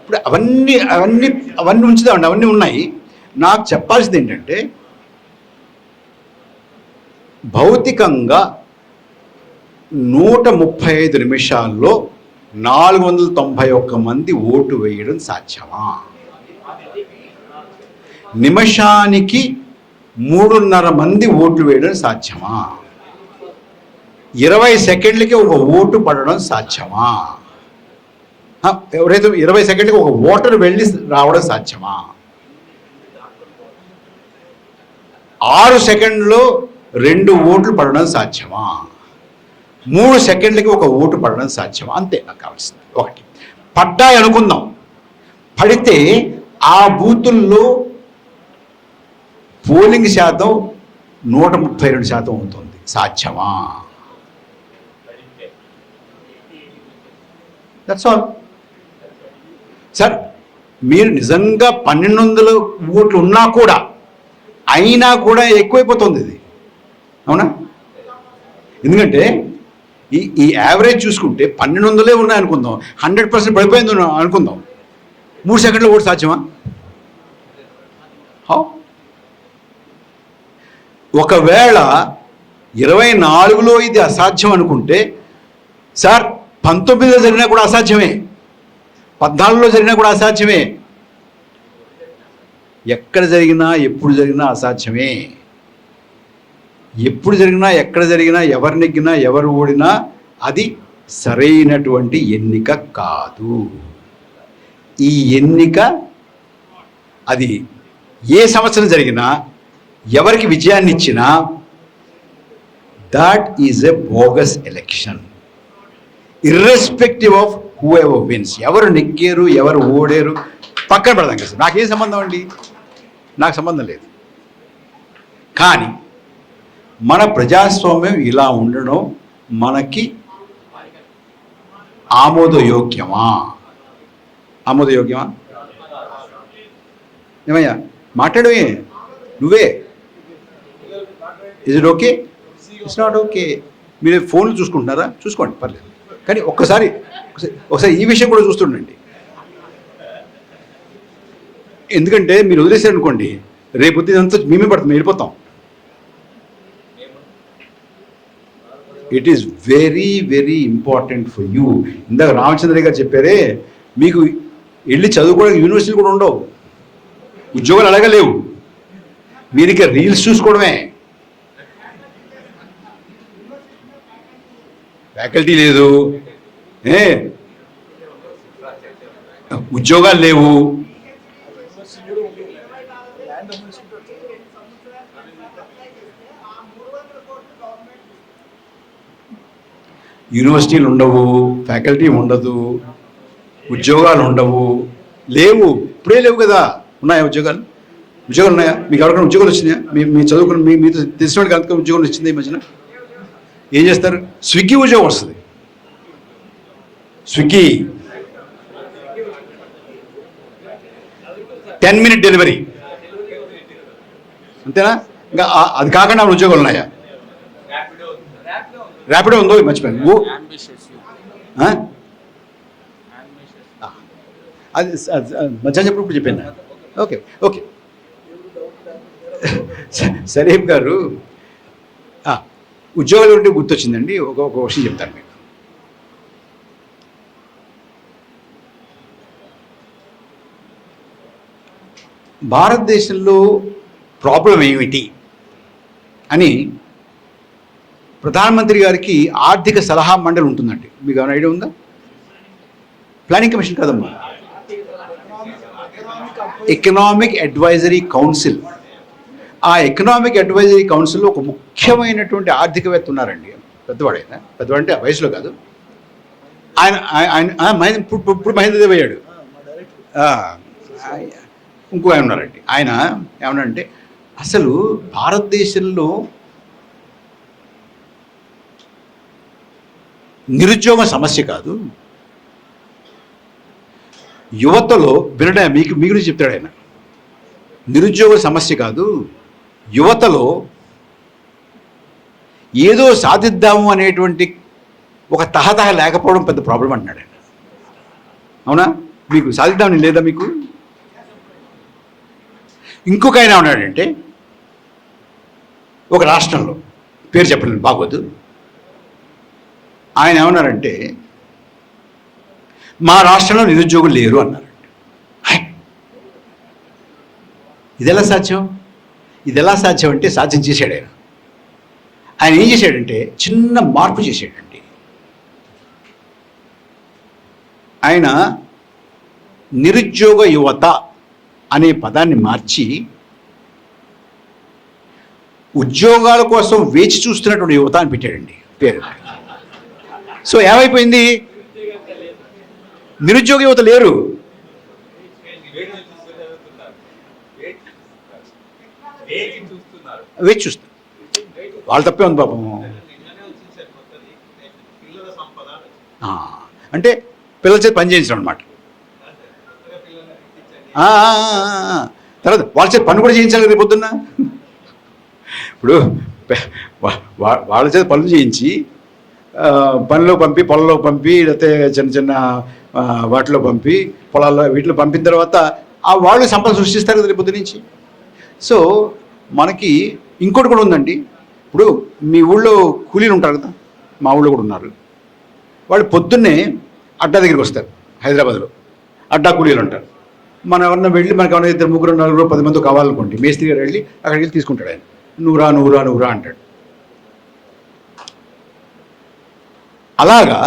ఇప్పుడు అవన్నీ ఉంచుదామండి, అవన్నీ ఉన్నాయి. నాకు చెప్పాల్సింది ఏంటంటే భౌతికంగా 135 నిమిషాల్లో 491 మంది ఓటు వేయడం సాధ్యమా? నిమిషానికి 3.5 మంది ఓట్లు వేయడం సాధ్యమా? 20 సెకండ్లకి ఒక ఓటు పడడం సాధ్యమా? ఎవరైతే 20 సెకండ్లకి ఒక ఓటర్ వెళ్ళి రావడం సాధ్యమా? 6 సెకండ్లో 2 ఓట్లు పడడం సాధ్యమా? 3 సెకండ్లకి ఒక ఓటు పడడం సాధ్యమా? అంతే నాకు కావాల్సింది. ఒకటి పడ్డాయి అనుకుందాం. పడితే ఆ బూతుల్లో పోలింగ్ శాతం 132% అవుతుంది. సాధ్యమా? That's all sir. మీరు నిజంగా 1200 ఓట్లు ఉన్నా కూడా అయినా కూడా ఎక్కువైపోతుంది ఇది, అవునా? ఎందుకంటే ఈ యావరేజ్ చూసుకుంటే 1200 ఉన్నాయి అనుకుందాం, 100% పడిపోయింది అనుకుందాం. 3 సెకండ్ల ఓటు సాధ్యమా? ఒకవేళ 24లో ఇది అసాధ్యం అనుకుంటే సార్ 19లో జరిగినా కూడా అసాధ్యమే, 14లో జరిగినా కూడా అసాధ్యమే. ఎక్కడ జరిగినా ఎప్పుడు జరిగినా అసాధ్యమే. ఎప్పుడు జరిగినా ఎక్కడ జరిగినా ఎవరు నెగ్గినా ఎవరు ఓడినా అది సరైనటువంటి ఎన్నిక కాదు. ఈ ఎన్నిక అది ఏ సంవత్సరం జరిగినా ఎవరికి విజయాన్ని ఇచ్చినా that is a bogus election. Irrespective of whoever wins, ఎవరు నెగ్గారు ఎవరు ఓడారు పక్కన పెడదాం కదా. నాకేం సంబంధం అండి, నాకు సంబంధం లేదు. కానీ మన ప్రజాస్వామ్యం ఇలా ఉండడం మనకి ఆమోదయోగ్యమా? ఏమయ్యా మాట్లాడమే నువ్వే. Is it okay? It's not okay. మీరు ఫోన్లు చూసుకుంటున్నారా? చూసుకోండి, పర్లేదు. కానీ ఒకసారి ఈ విషయం కూడా చూస్తుండండి. ఎందుకంటే మీరు వదిలేశారనుకోండి, రేపు ఇదంతా మేమే పడుతుంది, వెళ్ళిపోతాం. It is very very important for you. ఇందాక రామచంద్ర గారు చెప్పారే, మీకు వెళ్ళి చదువుకోవడానికి యూనివర్సిటీలు కూడా ఉండవు, ఉద్యోగాలు అడగలేవు, మీరు ఇక రీల్స్ చూసుకోవడమే. ఫ్యాకల్టీ లేదు, ఉద్యోగాలు లేవు. యూనివర్సిటీలు ఉండవు, ఫ్యాకల్టీ ఉండదు, ఉద్యోగాలు ఉండవు, లేవు. ఇప్పుడే లేవు కదా. ఉన్నాయా ఉద్యోగాలు? ఉద్యోగాలు ఉన్నాయా? మీకు ఎవరికైనా ఉద్యోగాలు వచ్చినాయా? మీ చదువుకున్న మీతో తెలిసిన వాడికి అంతగా ఉద్యోగం వచ్చింది ఈ మధ్యన? ఏం చేస్తారు? స్విగ్గీ ఉద్యోగం వస్తుంది. స్విగ్గీ 10-minute డెలివరీ, అంతేనా? ఇంకా అది కాకుండా ఉద్యోగాలు ఉన్నాయా? ర్యాపిడో ఉందో మర్చిపోయాను. అది మధ్యాహ్నం చెప్పినప్పుడు చెప్పాను. Okay okay. సలీం గారు, ఉద్యోగాలు ఉంటే గుర్తొచ్చిందండి. ఒక విషయం చెప్తాను మీకు. భారతదేశంలో ప్రాబ్లం ఏమిటి అని ప్రధానమంత్రి గారికి ఆర్థిక సలహా మండలి ఉంటుందండి. మీకు ఏమైనా ఐడియా ఉందా? ప్లానింగ్ కమిషన్ కాదమ్మా, ఎకనామిక్ అడ్వైజరీ కౌన్సిల్. ఆ ఎకనామిక్ అడ్వైజరీ కౌన్సిల్లో ఒక ముఖ్యమైనటువంటి ఆర్థికవేత్త ఉన్నారండి. పెద్దవాడైనా, పెద్దవాడంటే వయసులో కాదు. ఆయన ఇప్పుడు మహేంద్రదేవ్ అయ్యాడు. ఇంకో ఆయన ఉన్నారండి. ఆయన ఏమన్నారంటే, అసలు భారతదేశంలో నిరుద్యోగం సమస్య కాదు, యువతలో వినడా మీకు గురించి చెప్తాడు ఆయన. నిరుద్యోగ సమస్య కాదు, యువతలో ఏదో సాధిద్దాము అనేటువంటి ఒక తహతహ లేకపోవడం పెద్ద ప్రాబ్లం అంటున్నాడు ఆయన. అవునా? మీకు సాధిద్దామని లేదా మీకు? ఇంకొక ఆయన ఉన్నాడంటే, ఒక రాష్ట్రంలో పేరు చెప్పలేదు, బాగోదు. ఆయన ఏమన్నారంటే, మా రాష్ట్రంలో నిరుద్యోగులు లేరు అన్నారండి. ఇది ఎలా సాధ్యం? ఇది ఎలా సాధ్యం అంటే సాధ్యం చేశాడు ఆయన. ఆయన ఏం చేశాడంటే చిన్న మార్పు చేశాడండి. ఆయన నిరుద్యోగ యువత అనే పదాన్ని మార్చి ఉద్యోగాల కోసం వేచి చూస్తున్నటువంటి యువత అని పెట్టాడండి పేరు. సో ఏమైపోయింది? నిరుద్యోగ యువత లేరు, వేచి చూస్తారు. వాళ్ళు తప్పే ఉంది పాపము. అంటే పిల్లల చేత పని చేయించడం అనమాట. తర్వాత వాళ్ళ చేత పని కూడా చేయించాలి రేపు పొద్దున్న. ఇప్పుడు వాళ్ళ చేత పనులు చేయించి పనిలో పంపి, పొలంలో పంపి, లేకపోతే చిన్న చిన్న వాటిలో పంపి, పొలాల్లో వీటిలో పంపిన తర్వాత వాళ్ళు సంపద సృష్టిస్తారు కదా రేపు పొద్దు నుంచి. సో మనకి ఇంకోటి కూడా ఉందండి. ఇప్పుడు మీ ఊళ్ళో కూలీలు ఉంటారు కదా, మా ఊళ్ళో కూడా ఉన్నారు. వాళ్ళు పొద్దున్నే అడ్డా దగ్గరికి వస్తారు. హైదరాబాద్లో అడ్డా కూలీలు ఉంటారు. మనం ఎవరన్నా వెళ్ళి మనకు ఎవరైనా 2, 3, 4, 10 మంది కావాలనుకోండి, మేస్త్రి గారు వెళ్ళి అక్కడికి వెళ్ళి తీసుకుంటాడు. ఆయన నూరా అంటాడు. అలాగా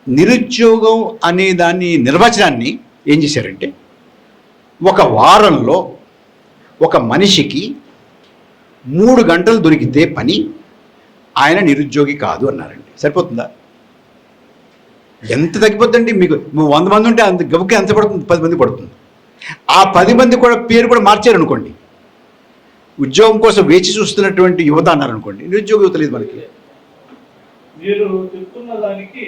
నిరుద్యోగం అనే దాన్ని నిర్వచనాన్ని ఏం చేశారంటే, ఒక వారంలో ఒక మనిషికి 3 గంటలు దొరికితే పని, ఆయన నిరుద్యోగి కాదు అన్నారండి. సరిపోతుందా? ఎంత తగ్గిపోతుందండి? మీకు 100 మంది ఉంటే అంత గబుక్కి ఎంత పడుతుంది? 10 మంది పడుతుంది. ఆ 10 మంది కూడా పేరు కూడా మార్చారనుకోండి, ఉద్యోగం కోసం వేచి చూస్తున్నటువంటి యువత అన్నారనుకోండి, నిరుద్యోగ యువత లేదు మనకి. మీరు చెప్తున్న దానికి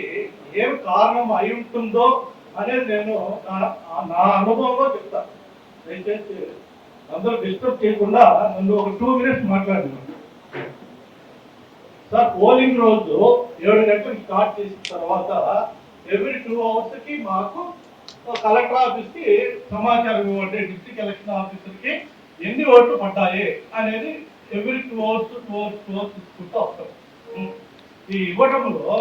ఏం కారణం అయి ఉంటుందో అనేది నేను నా అనుభవంలో చెప్తాను. దయచేసి అందరూ డిస్టర్బ్ చేయకుండా నన్ను ఒక 2 minutes మాట్లాడినాను. సార్, పోలింగ్ రోజు 7 గంటలకు స్టార్ట్ చేసిన తర్వాత ఎవ్రీ 2 hours మాకు కలెక్టర్ ఆఫీస్కి సమాచారం ఇవ్వండి, డిస్ట్రిక్ట్ ఎలక్షన్ ఆఫీసర్కి ఎన్ని ఓట్లు పడ్డాయి అనేది ఎవ్రీ 2 hours తీసుకుంటూ వస్తాం. ఈ ఇవ్వటంలో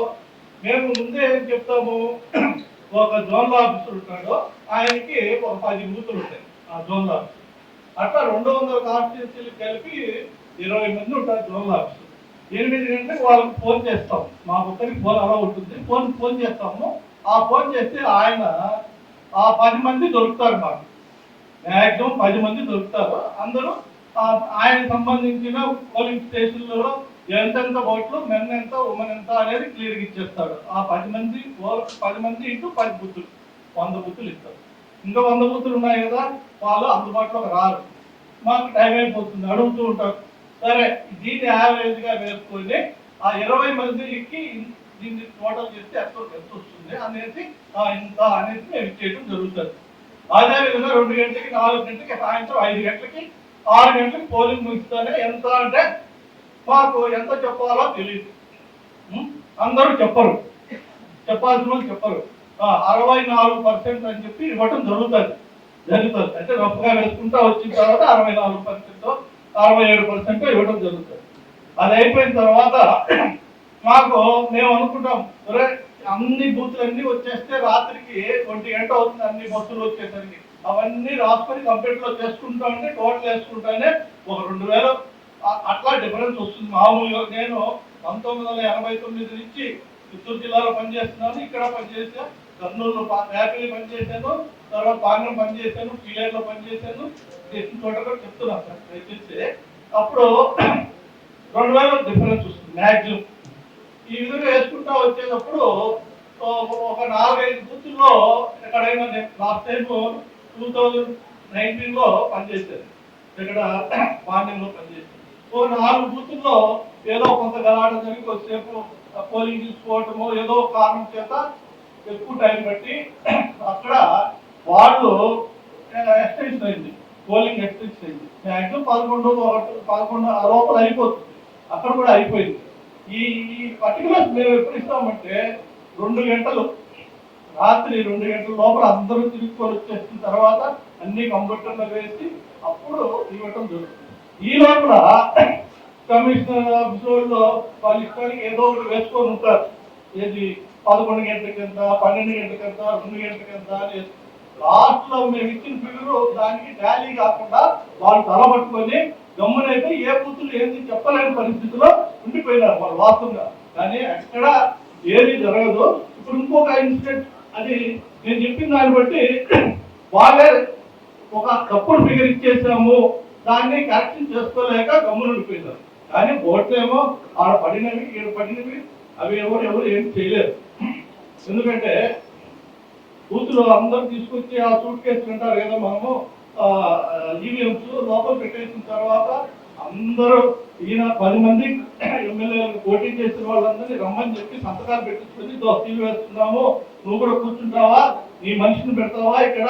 మేము ముందే ఏం చెప్తాము, ఒక జోనల్ ఆఫీసర్ ఉంటాడు, ఆయనకి ఒక 10 బూతులు ఉంటాయి ఆ జోనల్ ఆఫీసర్. అట్లా 200 కాన్స్టిట్యూన్సీలు కలిపి 20 మంది ఉంటారు జోనల్ ఆఫీసర్. 8 గంటలకు వాళ్ళకి ఫోన్ చేస్తాం, మా ఒక్కరికి ఫోన్ అలా ఉంటుంది, ఫోన్ చేస్తాము. ఆ ఫోన్ చేస్తే ఆయన ఆ 10 మంది దొరుకుతారు, మాకు మ్యాక్సిమం 10 మంది దొరుకుతారు. అందరూ ఆయనకు సంబంధించిన పోలింగ్ స్టేషన్లలో ఎంతెంత ఓట్లు, మెన్ ఎంత, ఉమెన్ ఎంత అనేది క్లియర్గా ఇచ్చేస్తాడు. ఆ 10 మంది ఇంటూ 10 బూతులు, 100 బూతులు ఇస్తారు. ఇంకా 100 బూతులు ఉన్నాయి కదా, వాళ్ళు అందుబాటులోకి రారు, మాకు టైం అయిపోతుంది, అడుగుతూ ఉంటారు. సరే, దీన్ని యావరేజ్గా వేసుకొని ఆ 20 మందికి దీన్ని టోటల్ చేస్తే ఎంత వస్తుంది అనేది ఇంత అనేది మేము ఇచ్చేయడం జరుగుతుంది. అదేవిధంగా 2 గంటలకి, 4 గంటలకి, సాయంత్రం 5 గంటలకి, 6 గంటలకి పోలింగ్ ముగిస్తేనే ఎంత అంటే మాకు ఎంత చెప్పాలో తెలియదు. అందరూ చెప్పరు, చెప్పాల్సిన వాళ్ళు చెప్పరు. 64% అని చెప్పి ఇవ్వటం జరుగుతుంది. అంటే రఫ్గా వేసుకుంటా వచ్చిన తర్వాత 64%, 67% ఇవ్వడం జరుగుతుంది. అది అయిపోయిన తర్వాత మాకు మేము అనుకుంటాం, అన్ని బూతులన్నీ వచ్చేస్తే రాత్రికి 1 గంట అవుతుంది, అన్ని బస్సులు వచ్చేసరికి అవన్నీ రాసుకొని కంప్యూటర్లో చేసుకుంటా ఉంటే టోటల్ వేసుకుంటానే ఒక 2000 అట్లా డిఫరెన్స్ వస్తుంది. మామూలుగా నేను 1989 నుంచి చిత్తూరు జిల్లాలో పనిచేస్తున్నాను, ఇక్కడ పనిచేసా, కర్నూలులో యాపిల్ పనిచేశాను, తర్వాత పాంగ్రం పనిచేశాను, పీలేరులో పనిచేశాను, చేసిన చోట కూడా చెప్తున్నాను సార్. దయచేసి అప్పుడు 2000 డిఫరెన్స్ వస్తుంది మ్యాక్సిమం. ఈ విధంగా వేసుకుంటా వచ్చేటప్పుడు ఒక 4-5 బూతుల్లో ఎక్కడైనా లాస్ట్ టైం 2019లో పనిచేశాను, ఇక్కడ పాంగ్రంలో పనిచేశాను. 4 బూతుల్లో ఏదో కొంత గలాట జరిగి వచ్చేపు పోలింగ్ తీసుకోవటము ఏదో కారణం చేత ఎక్కువ టైం బట్టి అక్కడ వాళ్ళు ఎక్స్టెన్షన్ అయింది, పోలింగ్ ఎక్స్టెన్షన్ అయింది. మ్యాక్సిమం 11 ఆ లోపల అయిపోతుంది, అక్కడ కూడా అయిపోయింది. ఈ పర్టికులర్ మేము ఎప్పుడు ఇస్తామంటే 2 గంటలు, రాత్రి 2 గంటల లోపల అందరూ తిరుగుకొని వచ్చేసిన తర్వాత అన్ని కంప్యూటర్లో వేసి అప్పుడు ఇవ్వటం జరుగుతుంది. ఈ లోపల కమిషనర్ ఆఫీసులో వాళ్ళ ఇష్టానికి ఏదో ఒకటి వేసుకొని ఉంటారు, ఏది 11 గంటలకి ఎంత, 12 గంటలకి ఎంత, 2 గంటలకి ఎంత అని. లాస్ట్ లో మేము ఇచ్చిన ఫిగర్ దానికి టాలీ కాకుండా వాళ్ళు తలబట్టుకొని గమ్మునైతే ఏ బూతులు ఏంది చెప్పలేని పరిస్థితిలో ఉండిపోయినారు వాళ్ళు వాస్తవంగా. కానీ ఎక్కడ ఏది జరగదు. ఇప్పుడు ఇంకొక ఇన్సిడెంట్, అది నేను చెప్పిన దాన్ని బట్టి వాళ్ళే ఒక తప్పుడు ఫిగర్ ఇచ్చేసాము, దాన్ని కరెక్షన్ చేసుకోలేక గమ్మున ఉండిపోయినారు. కానీ ఓట్లేమో ఆడ పడినవి, ఈడ పడినవి, అవి ఎవరు ఏం చేయలేరు. ఎందుకంటే బూతులు అందరూ తీసుకొచ్చి ఆ సూట్ కేసులు అంటారు కదా, మనము ఈవీఎంస్ లోపల పెట్టేసిన తర్వాత అందరూ ఈయన 10 మంది ఎమ్మెల్యేలను పోటీ చేసిన వాళ్ళందరినీ రమ్మని చెప్పి సంతకాలు పెట్టించుకొని తీరు వేస్తున్నాము, నువ్వు కూడా కూర్చుంటావా, నీ మనిషిని పెడతావా ఇక్కడ,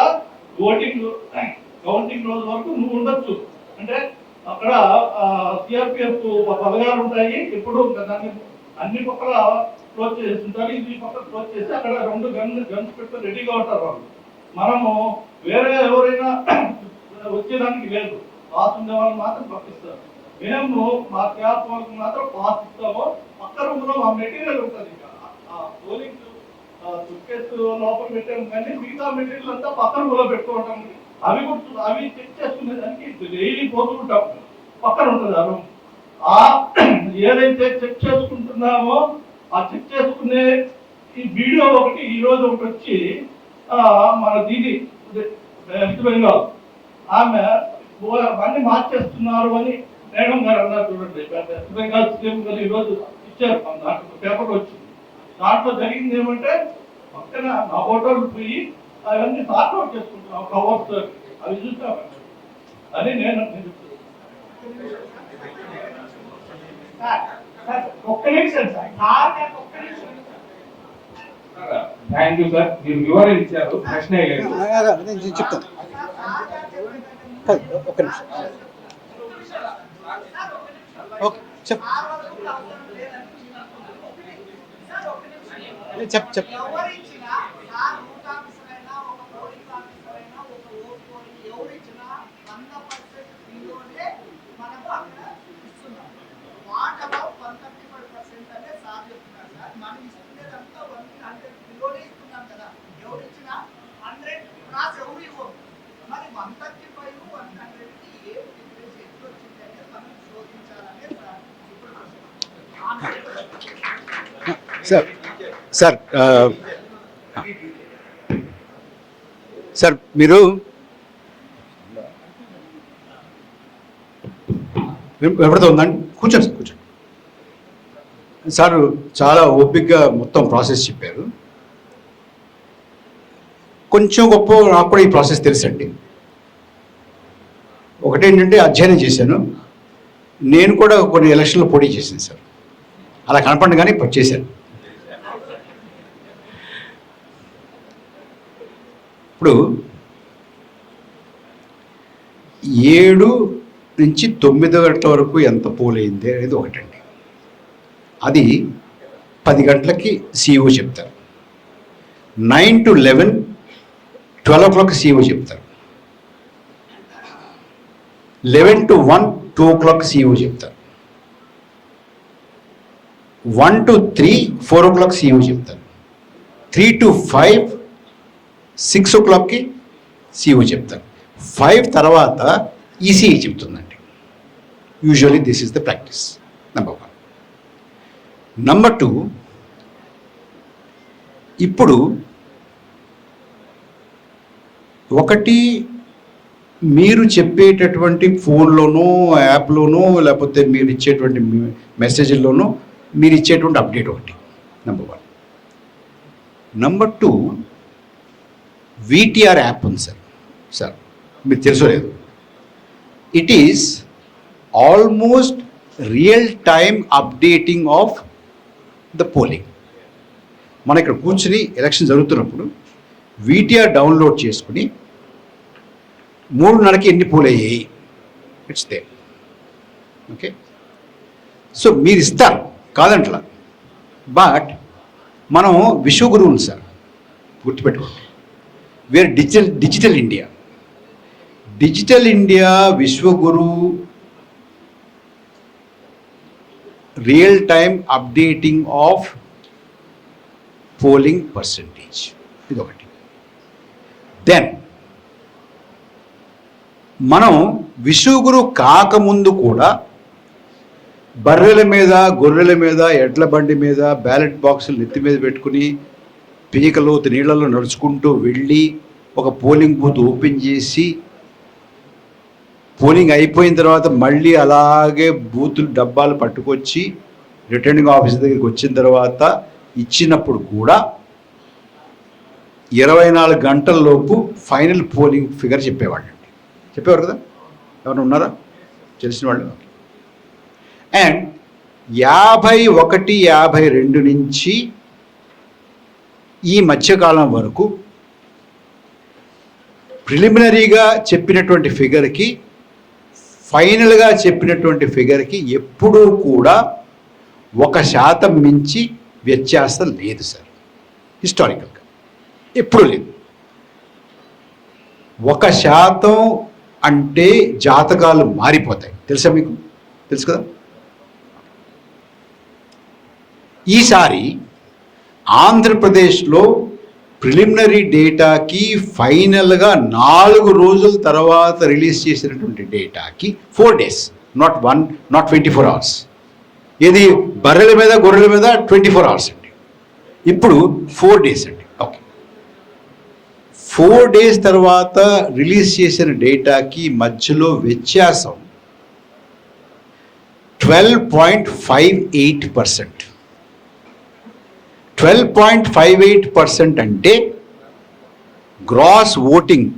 కౌంటింగ్ రోజు వరకు నువ్వు ఉండొచ్చు అంటే అక్కడ సిఆర్పిఎఫ్ బలగాలు ఉంటాయి. ఇప్పుడు దాన్ని అన్ని పక్కల క్లోజ్ చేస్తుంటారు, ఇది పక్కన క్లోజ్ చేసి అక్కడ 2 గన్స్ పెట్టుకొని రెడీగా ఉంటారు వాళ్ళు. మనము వేరే ఎవరైనా వచ్చేదానికి లేదు, పాస్ ఉండే వాళ్ళని మాత్రం పంపిస్తారు. మేము మా క్యాప్ వాళ్ళకి మాత్రం పాస్ ఇస్తాము. పక్క రూమ్ లో మా మెటీరియల్ ఉంటుంది, పోలింగ్ సుట్కేసు లోపల పెట్టాము, కానీ మిగతా మెటీరియల్ అంతా పక్క రూమ్ లో పెట్టుకుంటాం. అవి చెక్ చేసుకునేదానికి డైలీ పోతుంటాం, పక్కన ఉంటుంది ఆ రూమ్. ఏదైతే చెక్ చేసుకుంటున్నామో ఆ చెక్ చేసుకునే ఈ వీడియో ఒకటి ఈ రోజు ఒకటి వచ్చి మన దీది వెస్ట్ బెంగాల్ ఆమె అన్ని మార్చేస్తున్నారు అని మేడం గారు అన్నారు. చూడండి, వెస్ట్ బెంగాల్ సీఎం గారు ఈరోజు ఇచ్చారు మన దాంట్లో పేపర్ వచ్చింది. దాంట్లో జరిగింది ఏమంటే పక్కన నా ఫోటోలు పోయి అవన్నీ సార్ట్అవుట్ చేసుకుంటున్నాం కవర్స్ అవి చూస్తాం అని నేను ఒక్క నిమిషం సార్ ఒక్క నిమిషం. థ్యాంక్ యూ సార్, మీరు వివరణ ఇచ్చారు, ప్రశ్న లేదు. నేను చెప్తాను ఒక్క నిమిషం. ఓకే చెప్ చెప్ సార్ సార్ సార్ మీరు వినపడుతుందండి? కూర్చోండి సార్, కూర్చోండి. సార్ చాలా ఓపిక్గా మొత్తం ప్రాసెస్ చెప్పారు. కొంచెం గొప్ప నాకు కూడా ఈ ప్రాసెస్ తెలుసండి. ఒకటేంటంటే అధ్యయనం చేశాను, నేను కూడా కొన్ని ఎలక్షన్లో పోటీ చేశాను సార్. అలా కనపడి కానీ చేశాను. ఇప్పుడు 7 నుంచి 9 గంటల వరకు ఎంత పోలైంది అనేది ఒకటండి. అది 10 గంటలకి CEO చెప్తారు. 9 to 11, 12 o'clock CEO చెప్తారు. 11 to 1, 2 o'clock CEO చెప్తారు. 1 to 3, 4 o'clock CEO చెప్తారు. 3 to 5, 6 o'clockకి CEO చెప్తారు. 5 తర్వాత ECE చెప్తుందండి. Usually this is the practice. Number 1. Number 2, ఇప్పుడు ఒకటి మీరు చెప్పేటటువంటి ఫోన్లోనో యాప్లోనో లేకపోతే మీరు ఇచ్చేటువంటి మెసేజ్ల్లోనో మీరు ఇచ్చేటువంటి అప్డేట్ ఒకటి నెంబర్ 1. నెంబర్ 2, VTR యాప్ ఉంది సార్ మీకు తెలుసో లేదు. It is almost real time updating of the polling. మనం ఇక్కడ కూర్చుని ఎలక్షన్ జరుగుతున్నప్పుడు VTR డౌన్లోడ్ చేసుకుని 3:30కి ఎన్ని పోల్ అయ్యాయి ఇట్స్ దే. ఓకే, సో మీరు ఇస్తారు కాదంటలా, బట్ మనం విశ్వగురువులు సార్ గుర్తుపెట్టుకోండి. వేర్ డిజిటల్ ఇండియా విశ్వగురు real time updating of polling percentage, ఇది ఒకటి. దెన్ మనం విశ్వగురు కాకముందు కూడా బర్రెల మీద, గొర్రెల మీద, ఎడ్ల బండి మీద బ్యాలెట్ బాక్సులు నెత్తి మీద పెట్టుకుని పీకలోతు నీళ్ళలో నడుచుకుంటూ వెళ్ళి ఒక పోలింగ్ బూత్ ఓపెన్ చేసి పోలింగ్ అయిపోయిన తర్వాత మళ్ళీ అలాగే బూతులు డబ్బాలు పట్టుకొచ్చి రిటర్నింగ్ ఆఫీసర్ దగ్గరికి వచ్చిన తర్వాత ఇచ్చినప్పుడు కూడా 24 గంటలలోపు ఫైనల్ పోలింగ్ ఫిగర్ చెప్పేవాళ్ళు కదా. ఎవరైనా ఉన్నారా తెలిసిన వాళ్ళు? అండ్ 51, 52 నుంచి ఈ మధ్యకాలం వరకు ప్రిలిమినరీగా చెప్పినటువంటి ఫిగర్కి ఫైనల్గా చెప్పినటువంటి ఫిగర్కి ఎప్పుడూ కూడా 1% మించి వ్యత్యాసం లేదు సార్. హిస్టారికల్గా ఎప్పుడూ లేదు. 1% అంటే జాతకాలు మారిపోతాయి, తెలుసా మీకు? తెలుసు కదా. ఈసారి ఆంధ్రప్రదేశ్లో ప్రిలిమినరీ డేటాకి ఫైనల్గా 4 రోజుల తర్వాత రిలీజ్ చేసినటువంటి డేటాకి 4 days, నాట్ 24 hours. ఇది బర్రెల మీద, గొర్రెల మీద 24 hours అండి. ఇప్పుడు 4 days అండి. ఓకే, 4 days తర్వాత రిలీజ్ చేసిన డేటాకి మధ్యలో వ్యత్యాసం 12.58%. 12.58% అంటే గ్రాస్ ఓటింగ్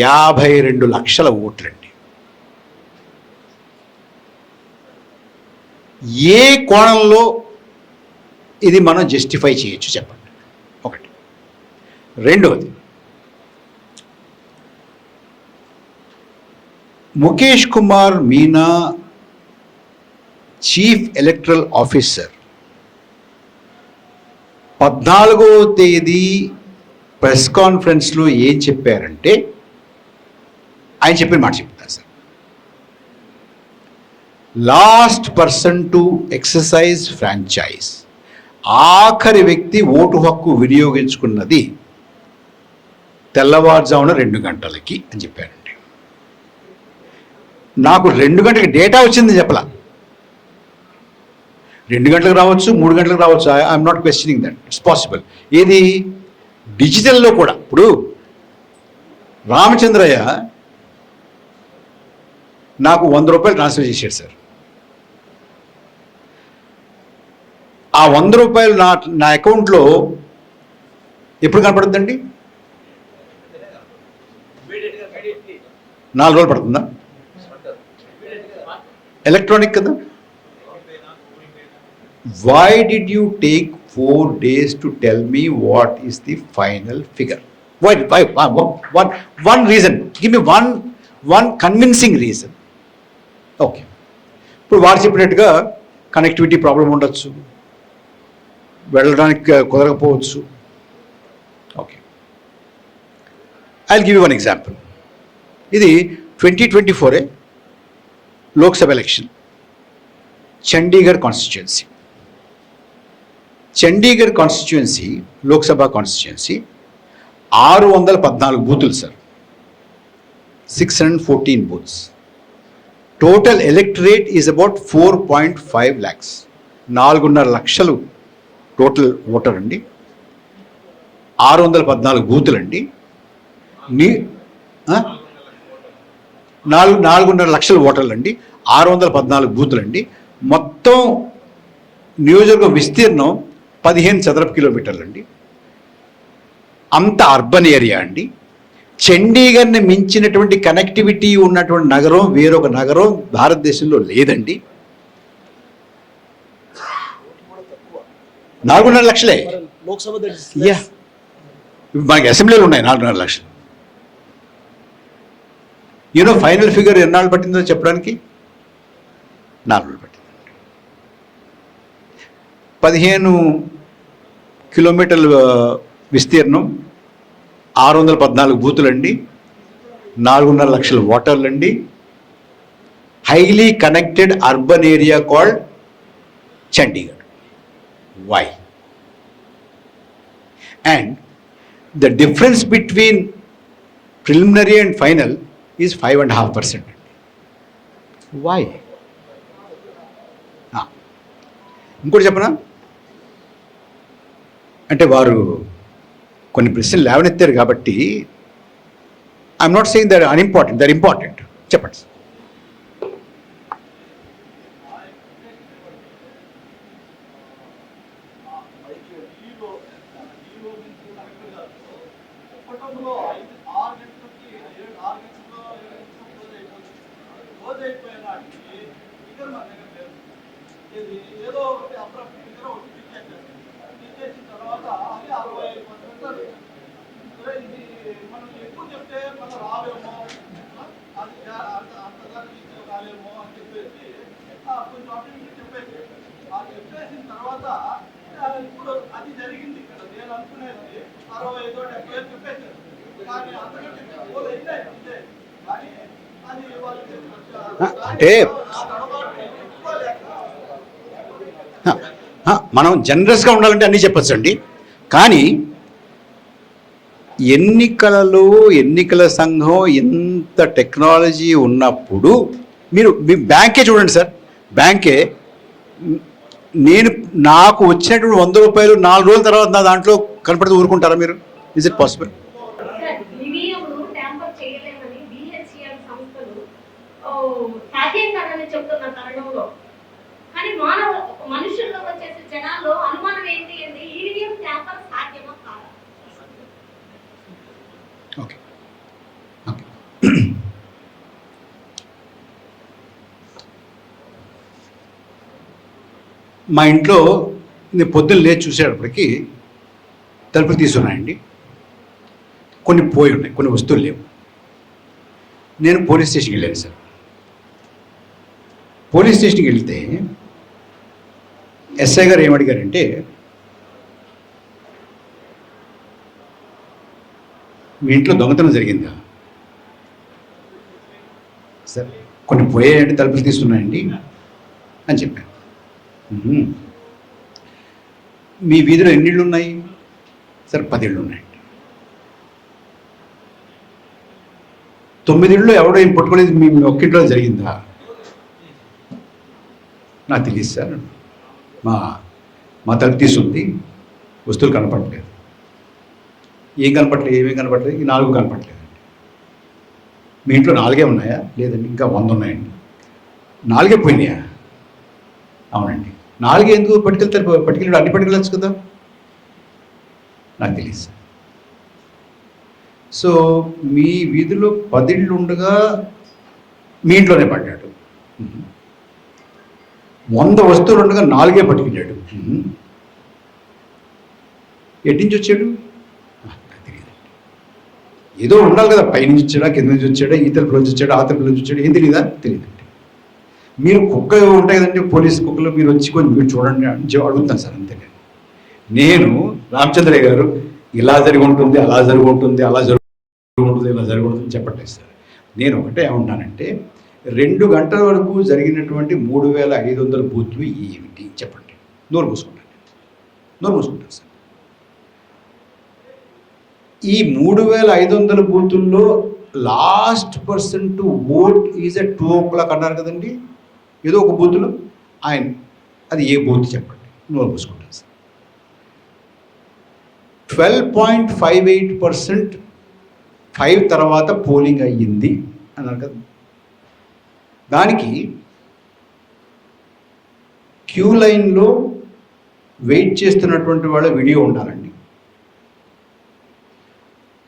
52 లక్షల ఓట్లండి. ఏ కోణంలో ఇది మనం జస్టిఫై చేయొచ్చు చెప్పండి. ఒకటి. రెండవది, Mukesh Kumar Meena chief electoral officer 14వ తేదీ ప్రెస్ కాన్ఫరెన్స్లో ఏం చెప్పారంటే, ఆయన చెప్పిన మాట చెప్తాను sir. Last person to exercise franchise, ఆఖరి వ్యక్తి ఓటు హక్కు వినియోగించుకున్నది తెల్లవారుజామున 2 గంటలకి అని చెప్పారండి. నాకు 2 గంటలకి డేటా వచ్చిందని చెప్పలా. 2 గంటలకు రావచ్చు, 3 గంటలకు రావచ్చు. I'm not questioning that, it's possible. ఏది డిజిటల్లో కూడా. ఇప్పుడు రామచంద్రయ్య నాకు 100 రూపాయలు ట్రాన్స్ఫర్ చేశాడు సార్. ఆ 100 రూపాయలు నా అకౌంట్లో ఎప్పుడు కనపడుతుందండి? 4 రోజులు పడుతుందా? ఎలక్ట్రానిక్ కదా. Why did you take 4 days to tell me what is the final figure? Why? One reason. Give me one convincing reason. Okay. ఇప్పుడు వారు చెప్పినట్టుగా కనెక్టివిటీ ప్రాబ్లం ఉండొచ్చు, వెళ్ళడానికి కుదరకపోవచ్చు. Okay, I will give you one example. ఇది 2024 Lok Sabha election, Chandigarh constituency. Chandigarh constituency, Lok Sabha constituency 614 బూతులు sir, 614 booths. Total electorate is about 4.5 lakhs, 4.5 లక్షలు total voter అండి. 614 బూతులు అండి. 4.5 లక్షల ఓటర్లు అండి, 614 బూతులు అండి. మొత్తం నియోజకవర్గ విస్తీర్ణం 15 చదరపు కిలోమీటర్లు అండి. అంత అర్బన్ ఏరియా అండి. చండీగఢ్ని మించినటువంటి కనెక్టివిటీ ఉన్నటువంటి నగరం, వేరొక నగరం భారతదేశంలో లేదండి. 4.5 లక్షలే. యా, మనకి అసెంబ్లీలు ఉన్నాయి 4.5 లక్షలు. ఫైనల్ ఫిగర్ ఎన్నాళ్ళు పట్టిందో చెప్పడానికి? 4 రోజులు పట్టింది. 15 కిలోమీటర్ల విస్తీర్ణం, 614 బూతులండి, 4.5 లక్షల ఓటర్లండి. Highly connected urban area called Chandigarh. Why? And the difference between preliminary and final is 5.5%. Why? ఇంకోటి చెప్పనా? అంటే వారు కొన్ని ప్రశ్నలు లేవనెత్తారు కాబట్టి I'm not saying that unimportant, they're important. చెప్పండి సార్. ఏదో ఒకటి అప్రాప్ట్ ఫిగర్ ఒకటి చేసిన తర్వాత అది 65%. ఇది మనం ఎక్కువ చెప్తే మనం రావేమో, అది అంతదానికి రాలేమో అని చెప్పేసి కొంచెం అటు ఇటు చెప్పేసి చెప్పేసిన తర్వాత ఇప్పుడు అది జరిగింది. ఇక్కడ నేను అనుకునేది 65-70 చెప్పేసారు, కానీ అంతకంటే పోలు అయినాయి అంతే. కానీ అది వాళ్ళు అంటే మనం జనరస్గా ఉండాలంటే అన్నీ చెప్పచ్చండి. కానీ ఎన్నికల సంఘం ఎంత టెక్నాలజీ ఉన్నప్పుడు మీరు మీ బ్యాంకే చూడండి సార్. బ్యాంకే నాకు వచ్చినటువంటి 100 రూపాయలు 4 రోజుల తర్వాత నా దాంట్లో కనపడితే ఊరుకుంటారా మీరు? Is it possible? బాహ్యంగానే చెప్తున్న తరుణంలో కానీ మనుషుల్లో వచ్చేసి జనాల్లో అనుమానం ఏంటి అంటే ఈవీఎం ట్యాంపర్ సాధ్యమా కాదా? ఓకే మా ఇంట్లో నేను పొద్దున్న లేచి చూసేటప్పటికి తలుపులు తీసున్నాయండి. కొన్ని పోయి ఉన్నాయి, కొన్ని వస్తువులు లేవు. నేను పోలీస్ స్టేషన్కి వెళ్ళాను సార్. పోలీస్ స్టేషన్కి వెళ్తే ఎస్ఐ గారు ఏమడిగారంటే, మీ ఇంట్లో దొంగతనం జరిగిందా సార్? కొన్ని పోయాయంటే తలుపులు తీస్తున్నాయండి అని చెప్పాను. మీ వీధిలో ఎన్ని ఇళ్ళు ఉన్నాయి సార్? 10 ఇళ్ళు ఉన్నాయండి. 9 ఇళ్ళు ఎవడో ఏం పట్టుకోలేదు, మీ ఒక్కింట్లో జరిగిందా? నాకు తెలియదు సార్, మా తలుపు తీసుంది, వస్తువులు కనపడలేదు. ఏమేం కనపడలేదు? ఈ 4 కనపడలేదండి. మీ ఇంట్లో 4 ఉన్నాయా? లేదండి, ఇంకా 100 ఉన్నాయండి. 4 పోయినాయా? అవునండి. 4 ఎందుకు పట్టుకెళ్తారు? పట్టుకెళ్ళి అన్ని పట్టుకెళ్ళచ్చు కదా? నాకు తెలియదు సార్. సో మీ వీధిలో 10 ఇళ్ళు ఉండగా మీ ఇంట్లోనే పడ్డాడు. 100 వస్తువులు ఉండగా 4 పట్టుకెళ్ళాడు. ఎట్నుంచి వచ్చాడు? తెలియదండి. ఏదో ఉండాలి కదా, పైనుంచి వచ్చాడా, కింద నుంచి వచ్చాడా, ఈ తలుపు నుంచి వచ్చాడా, ఆ తలుపు నుంచి వచ్చాడా, ఏం తెలియదా? తెలియదండి. మీరు కుక్క ఉంటాయి కదండి, పోలీసు కుక్కలు, మీరు వచ్చి కొంచెం మీరు చూడండి అని అడుగుతాను సార్, అంతే. నేను రామచంద్రయ్య గారు ఇలా జరిగి ఉంటుంది, అలా జరిగి ఉంటుంది, అలా జరుగుతుంది, ఇలా జరిగి ఉంటుంది చెప్పట్లేదు సార్. నేను ఒకటే ఏమంటానంటే, 2 గంటల వరకు జరిగినటువంటి 3500 బూత్లు ఏమిటి చెప్పండి? నోరు మూసుకుంటాను సార్. ఈ 3500 బూతుల్లో last person to vote is at 2 o'clock అన్నారు కదండి, ఏదో ఒక బూత్లో ఆయన, అది ఏ బూత్ చెప్పండి? నోరు మూసుకుంటాను సార్. 12.58% 5 తర్వాత పోలింగ్ అయ్యింది అన్నారు కదా. దానికి క్యూ లైన్లో వెయిట్ చేస్తున్నటువంటి వాళ్ళ వీడియో ఉండాలండి.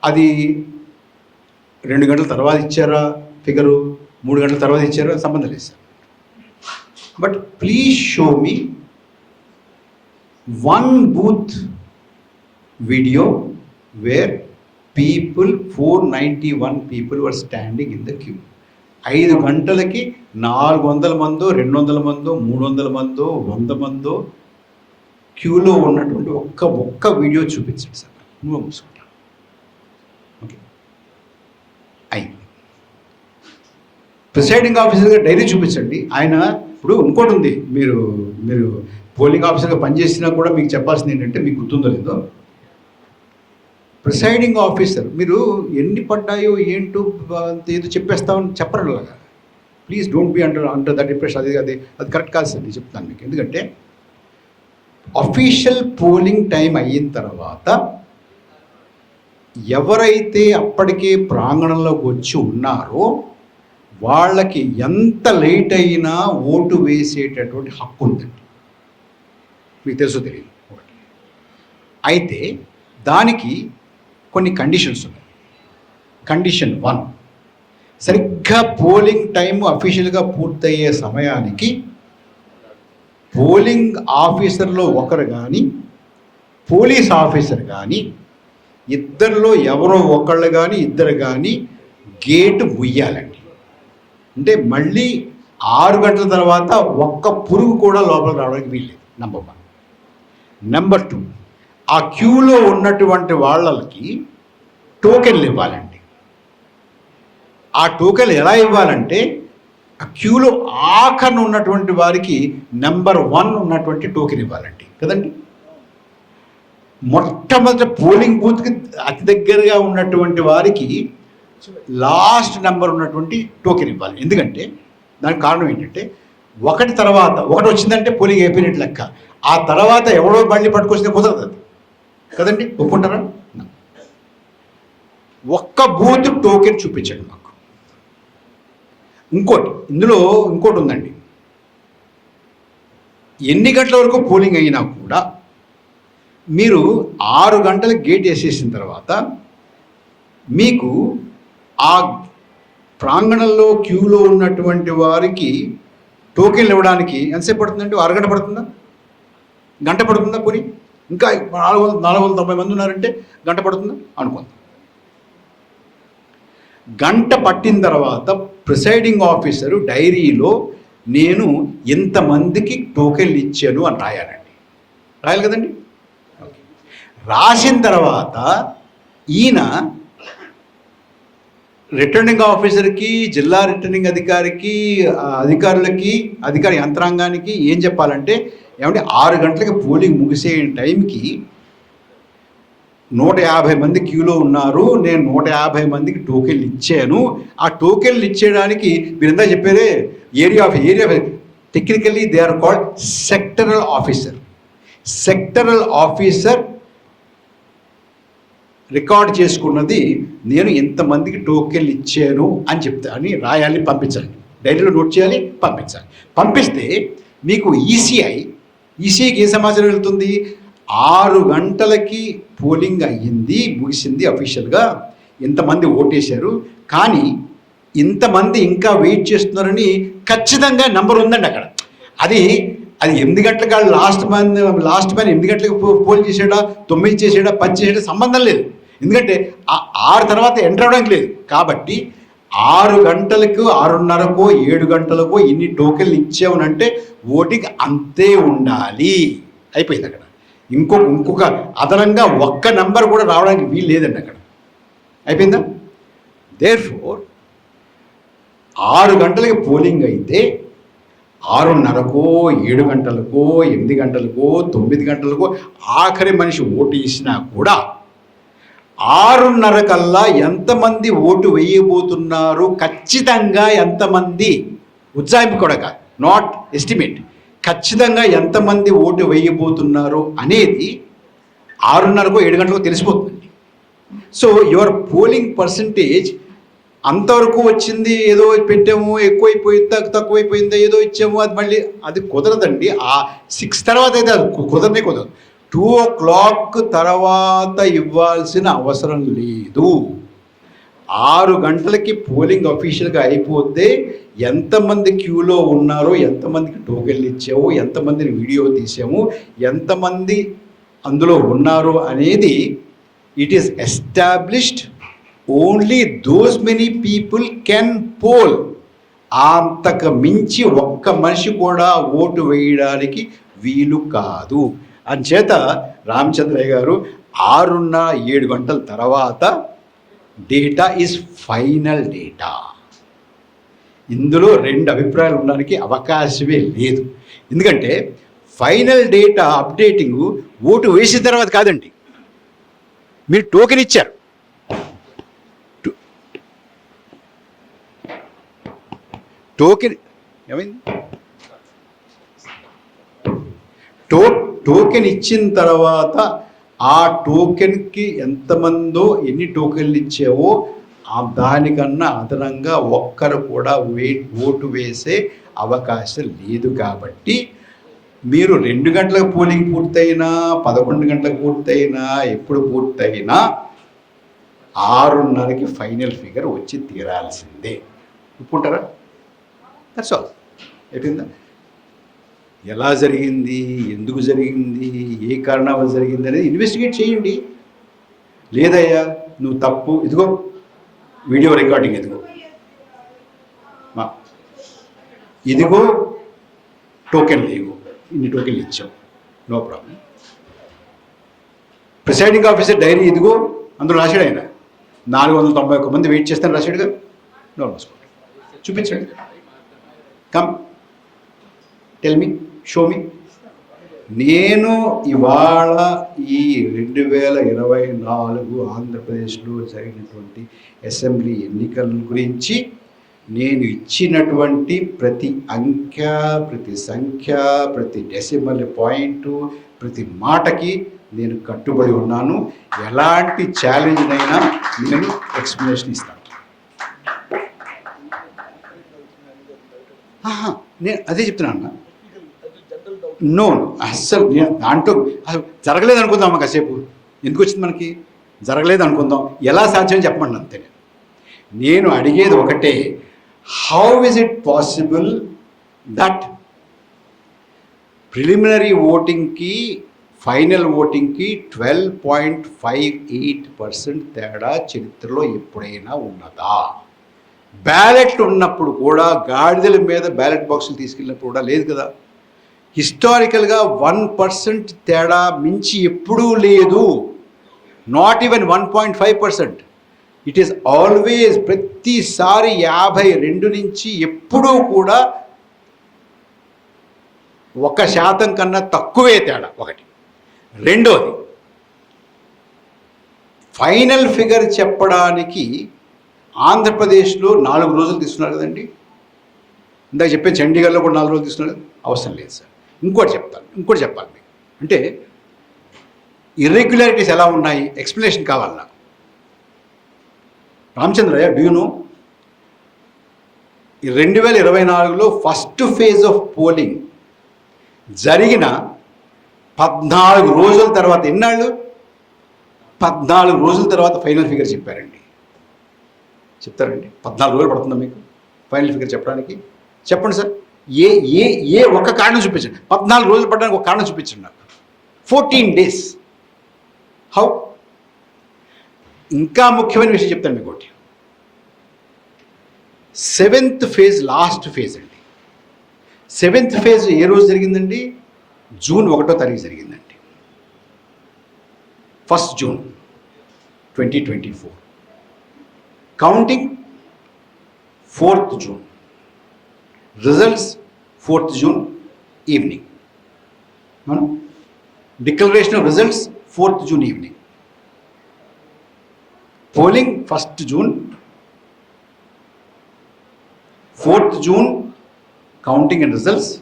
అది 2 గంటల తర్వాత ఇచ్చారా ఫిగరు, 3 గంటల తర్వాత ఇచ్చారా, సంబంధం లేదు sir. But please show me 1 booth video where 491 people were standing in the queue. 5 గంటలకి 400 మందో, 200 మందో, 300 మందో, 100 మందో క్యూలో ఉన్నటువంటి ఒక్క వీడియో చూపించండి సార్. నువ్వు మూసుకుంటా. ఓకే, అయింది. ప్రిసైడింగ్ ఆఫీసర్గా డైరీ చూపించండి. ఆయన ఇప్పుడు ఇంకోటి ఉంది, మీరు పోలింగ్ ఆఫీసర్గా పనిచేసినా కూడా మీకు చెప్పాల్సింది ఏంటంటే, మీకు గుర్తుందో లేదో, ప్రిసైడింగ్ ఆఫీసర్ మీరు ఎన్ని పడ్డాయో ఏంటో ఏదో చెప్పేస్తామని చెప్పరు అలాగా. Please don't be under that impression. అది కరెక్ట్ కాదు సార్, నేను చెప్తాను మీకు. ఎందుకంటే అఫీషియల్ పోలింగ్ టైం అయిన తర్వాత ఎవరైతే అప్పటికే ప్రాంగణంలోకి వచ్చి ఉన్నారో వాళ్ళకి ఎంత లేట్ అయినా ఓటు వేసేటటువంటి హక్కు ఉందండి. మీకు తెలుసో తెలియదు. అయితే దానికి కొన్ని కండిషన్స్ ఉన్నాయి. కండిషన్ 1, సరిగ్గా పోలింగ్ టైం అఫీషియల్గా పూర్తయ్యే సమయానికి పోలింగ్ ఆఫీసర్లో ఒకరు కానీ పోలీస్ ఆఫీసర్ కానీ ఇద్దరిలో ఎవరో ఒకళ్ళు కానీ ఇద్దరు కానీ గేటు ముయ్యాలండి. అంటే మళ్ళీ 6 గంటల తర్వాత ఒక్క పురుగు కూడా లోపలికి రావడానికి వీల్లేదు. నెంబర్ 1. నెంబర్ 2, ఆ క్యూలో ఉన్నటువంటి వాళ్ళకి టోకెన్లు ఇవ్వాలండి. ఆ టోకెన్లు ఎలా ఇవ్వాలంటే, ఆ క్యూలో ఆఖరణ ఉన్నటువంటి వారికి నెంబర్ 1 ఉన్నటువంటి టోకెన్ ఇవ్వాలండి కదండి. మొట్టమొదటి పోలింగ్ బూత్కి అతి దగ్గరగా ఉన్నటువంటి వారికి లాస్ట్ నెంబర్ ఉన్నటువంటి టోకెన్ ఇవ్వాలి. ఎందుకంటే దానికి కారణం ఏంటంటే, 1 తర్వాత 1 వచ్చిందంటే పోలింగ్ అయిపోయినట్టు లెక్క. ఆ తర్వాత ఎవడో బండి పట్టుకొస్తే కుదరదు అది కదండి. ఒప్పుకుంటారా? ఒక్క బూత్ టోకెన్ చూపించండి మాకు. ఇందులో ఇంకోటి ఉందండి. ఎన్ని గంటల వరకు పోలింగ్ అయినా కూడా మీరు 6 గంటలకు గేట్ వేసేసిన తర్వాత మీకు ఆ ప్రాంగణంలో క్యూలో ఉన్నటువంటి వారికి టోకెన్లు ఇవ్వడానికి ఎంతసేపు పడుతుందంటే అరగంట పడుతుందా, గంట పడుతుందా? పోనీ ఇంకా 490 మంది ఉన్నారంటే గంట పడుతుందా అనుకుందాం. గంట పట్టిన తర్వాత ప్రిసైడింగ్ ఆఫీసరు డైరీలో నేను ఇంతమందికి టోకెన్లు ఇచ్చాను అని రాయాలండి. రాయాలి కదండి. రాసిన తర్వాత ఈయన రిటర్నింగ్ ఆఫీసర్కి, జిల్లా రిటర్నింగ్ అధికారికి, అధికార యంత్రాంగానికి ఏం చెప్పాలంటే, ఏమంటే 6 గంటలకి పోలింగ్ ముగిసే టైంకి 150 మంది క్యూలో ఉన్నారు, నేను 150 మందికి టోకెన్లు ఇచ్చాను. ఆ టోకెన్లు ఇచ్చేయడానికి మీరు ఎంత చెప్పారే, area technically they are called sectoral officer record చేసుకున్నది నేను ఎంతమందికి టోకెన్లు ఇచ్చాను అని రాయాలి, పంపించాలి, డైరీలో నోట్ చేయాలి, పంపించాలి. పంపిస్తే మీకు ఈసీఐకి ఏ సమాచారం వెళ్తుంది? 6 గంటలకి పోలింగ్ అయ్యింది, ముగిసింది అఫీషియల్గా, ఇంతమంది ఓటేశారు, కానీ ఇంతమంది ఇంకా వెయిట్ చేస్తున్నారని ఖచ్చితంగా నంబర్ ఉందండి అక్కడ. అది 8 గంటలకు లాస్ట్ మ్యాన్ 8 గంటలకు పోల్ చేసాడా, 9 చేసాడా, 10 చేసాడా సంబంధం లేదు. ఎందుకంటే 6 తర్వాత ఎంటర్ అవ్వడానికి లేదు. కాబట్టి 6 గంటలకు, 6:30కో 7 గంటలకో ఇన్ని టోకెన్లు ఇచ్చామనంటే ఓటింగ్ అంతే ఉండాలి. అయిపోయింది అక్కడ. ఇంకొక అదనంగా ఒక్క నంబర్ కూడా రావడానికి వీలు లేదండి అక్కడ. అయిపోయిందా? దేర్ఫోర్ 6 గంటలకి పోలింగ్ అయితే 6:30కో 7 గంటలకో 8 గంటలకో 9 గంటలకో ఆఖరి మనిషి ఓటు వేసినా కూడా 6:30 కల్లా ఎంతమంది ఓటు వేయబోతున్నారు, ఖచ్చితంగా ఎంతమంది, ఉజ్జాయింపు కూడా కాదు, నాట్ ఎస్టిమేట్, ఖచ్చితంగా ఎంతమంది ఓటు వేయబోతున్నారు అనేది 6:30కో 7 గంటలకో తెలిసిపోతుంది. సో యువర్ పోలింగ్ పర్సంటేజ్ అంతవరకు వచ్చింది, ఏదో పెట్టాము, ఎక్కువైపోయిందా తక్కువైపోయిందా, ఏదో ఇచ్చాము, అది మళ్ళీ అది కుదరదండి. ఆ 6 తర్వాత అయితే అది కుదరదు. 2 o'clock తర్వాత ఇవ్వాల్సిన అవసరం లేదు. 6 గంటలకి పోలింగ్ అఫీషియల్గా అయిపోతే ఎంతమంది క్యూలో ఉన్నారో, ఎంతమందికి టోకెన్లు ఇచ్చాము, ఎంతమందిని వీడియో తీసాము, ఎంతమంది అందులో ఉన్నారు అనేది it is established. Only those many people can poll. అంతకు మించి ఒక్క మనిషి కూడా ఓటు వేయడానికి వీలు కాదు. అంచేత రామచంద్రయ్య గారు 6:30-7 గంటల తర్వాత డేటా ఈజ్ ఫైనల్ డేటా. ఇందులో 2 అభిప్రాయాలు ఉండడానికి అవకాశమే లేదు. ఎందుకంటే ఫైనల్ డేటా అప్డేటింగ్ ఓటు వేసిన తర్వాత కాదండి. మీరు టోకెన్ ఇచ్చారు, టోకెన్ ఏమైంది, టోకెన్ ఇచ్చిన తర్వాత ఆ టోకెన్కి ఎంతమందో ఎన్ని టోకెన్లు ఇచ్చావో దానికన్నా అదనంగా ఒక్కరు కూడా ఓటు వేసే అవకాశం లేదు. కాబట్టి మీరు 2 గంటలకు పోలింగ్ పూర్తయినా, 11 గంటలకు పూర్తయినా, ఎప్పుడు పూర్తయినా 6:30కి ఫైనల్ ఫిగర్ వచ్చి తీరాల్సిందే. ఒప్పుకుంటారా? That's all. అయిపోయిందా? ఎలా జరిగింది, ఎందుకు జరిగింది, ఏ కారణం వల్ల జరిగింది అనేది ఇన్వెస్టిగేట్ చేయండి. లేదయ్యా నువ్వు తప్పు, ఇదిగో వీడియో రికార్డింగ్, ఇదిగో టోకెన్ లేవు, ఇన్ని టోకెన్లు ఇచ్చావు, no problem. Presiding officer diary ఇదిగో, అందులో రాశాడు ఆయన 491 మంది వెయిట్ చేస్తాను రాశాడుగా, నో రాసుకోండి, చూపించండి. Come tell me, show me. నేను ఇవాళ ఈ 2024 ఆంధ్రప్రదేశ్లో జరిగినటువంటి అసెంబ్లీ ఎన్నికల గురించి నేను ఇచ్చినటువంటి ప్రతి అంకె, ప్రతి సంఖ్య, ప్రతి డెసిమల్ పాయింట్, ప్రతి మాటకి నేను కట్టుబడి ఉన్నాను. ఎలాంటి ఛాలెంజ్నైనా నేను ఎక్స్ప్లెనేషన్ ఇస్తాను. నేను అదే చెప్తున్నాను అన్న. నో అస్సలు నేను దాంట్లో అసలు జరగలేదు అనుకుందాం కాసేపు, ఎందుకు వచ్చింది మనకి, జరగలేదు అనుకుందాం, ఎలా సాధ్యం చెప్పండి అంతే. నేను అడిగేది ఒకటే, how is it possible that preliminary ఓటింగ్కి ఫైనల్ ఓటింగ్కి 12.58% తేడా చరిత్రలో ఎప్పుడైనా ఉన్నదా? బ్యాలెట్ ఉన్నప్పుడు కూడా గాడిదల మీద బ్యాలెట్ బాక్సులు తీసుకెళ్ళినప్పుడు కూడా లేదు కదా. హిస్టారికల్గా 1% తేడా మించి ఎప్పుడూ లేదు. Not even 1.5%. It is always, ప్రతిసారి 52 నుంచి ఎప్పుడూ కూడా 1% కన్నా తక్కువే తేడా. ఒకటి. రెండోది, ఫైనల్ ఫిగర్ చెప్పడానికి ఆంధ్రప్రదేశ్లో 4 రోజులు తీసుకున్నారు కదండి. ఇందాక చెప్పే చండీగఢ్లో కూడా 4 రోజులు తీసుకున్నారు. అవసరం లేదు సార్. ఇంకోటి చెప్పాలి మీకు. అంటే ఇర్రెగ్యులారిటీస్ ఎలా ఉన్నాయి, ఎక్స్ప్లెనేషన్ కావాలి నాకు. రామచంద్రయ్య, డూ యూ నో, 2024లో ఫస్ట్ ఫేజ్ ఆఫ్ పోలింగ్ జరిగిన 14 రోజుల తర్వాత, ఎన్నాళ్ళు, 14 రోజుల తర్వాత ఫైనల్ ఫిగర్ చెప్పారండి. చెప్తారండి? 14 రోజులు పడుతుందా మీకు ఫైనల్ ఫిగర్ చెప్పడానికి? చెప్పండి సార్. ఏ ఏ ఏ ఒక్క కారణం చూపించండి. 14 రోజులు పడడానికి ఒక కారణం చూపించండి నాకు. 14 days. హౌ? ఇంకా ముఖ్యమైన విషయం చెప్తాను మీకు ఒకటి. 7th ఫేజ్, లాస్ట్ ఫేజ్ అండి. 7th ఫేజ్ ఏ రోజు జరిగిందండి? జూన్ 1వ తారీఖు జరిగిందండి. 1st June 2024. Counting 4th June. Results 4th June evening. మనం declaration of results 4th June evening. Polling 1st June. 4th June counting and results.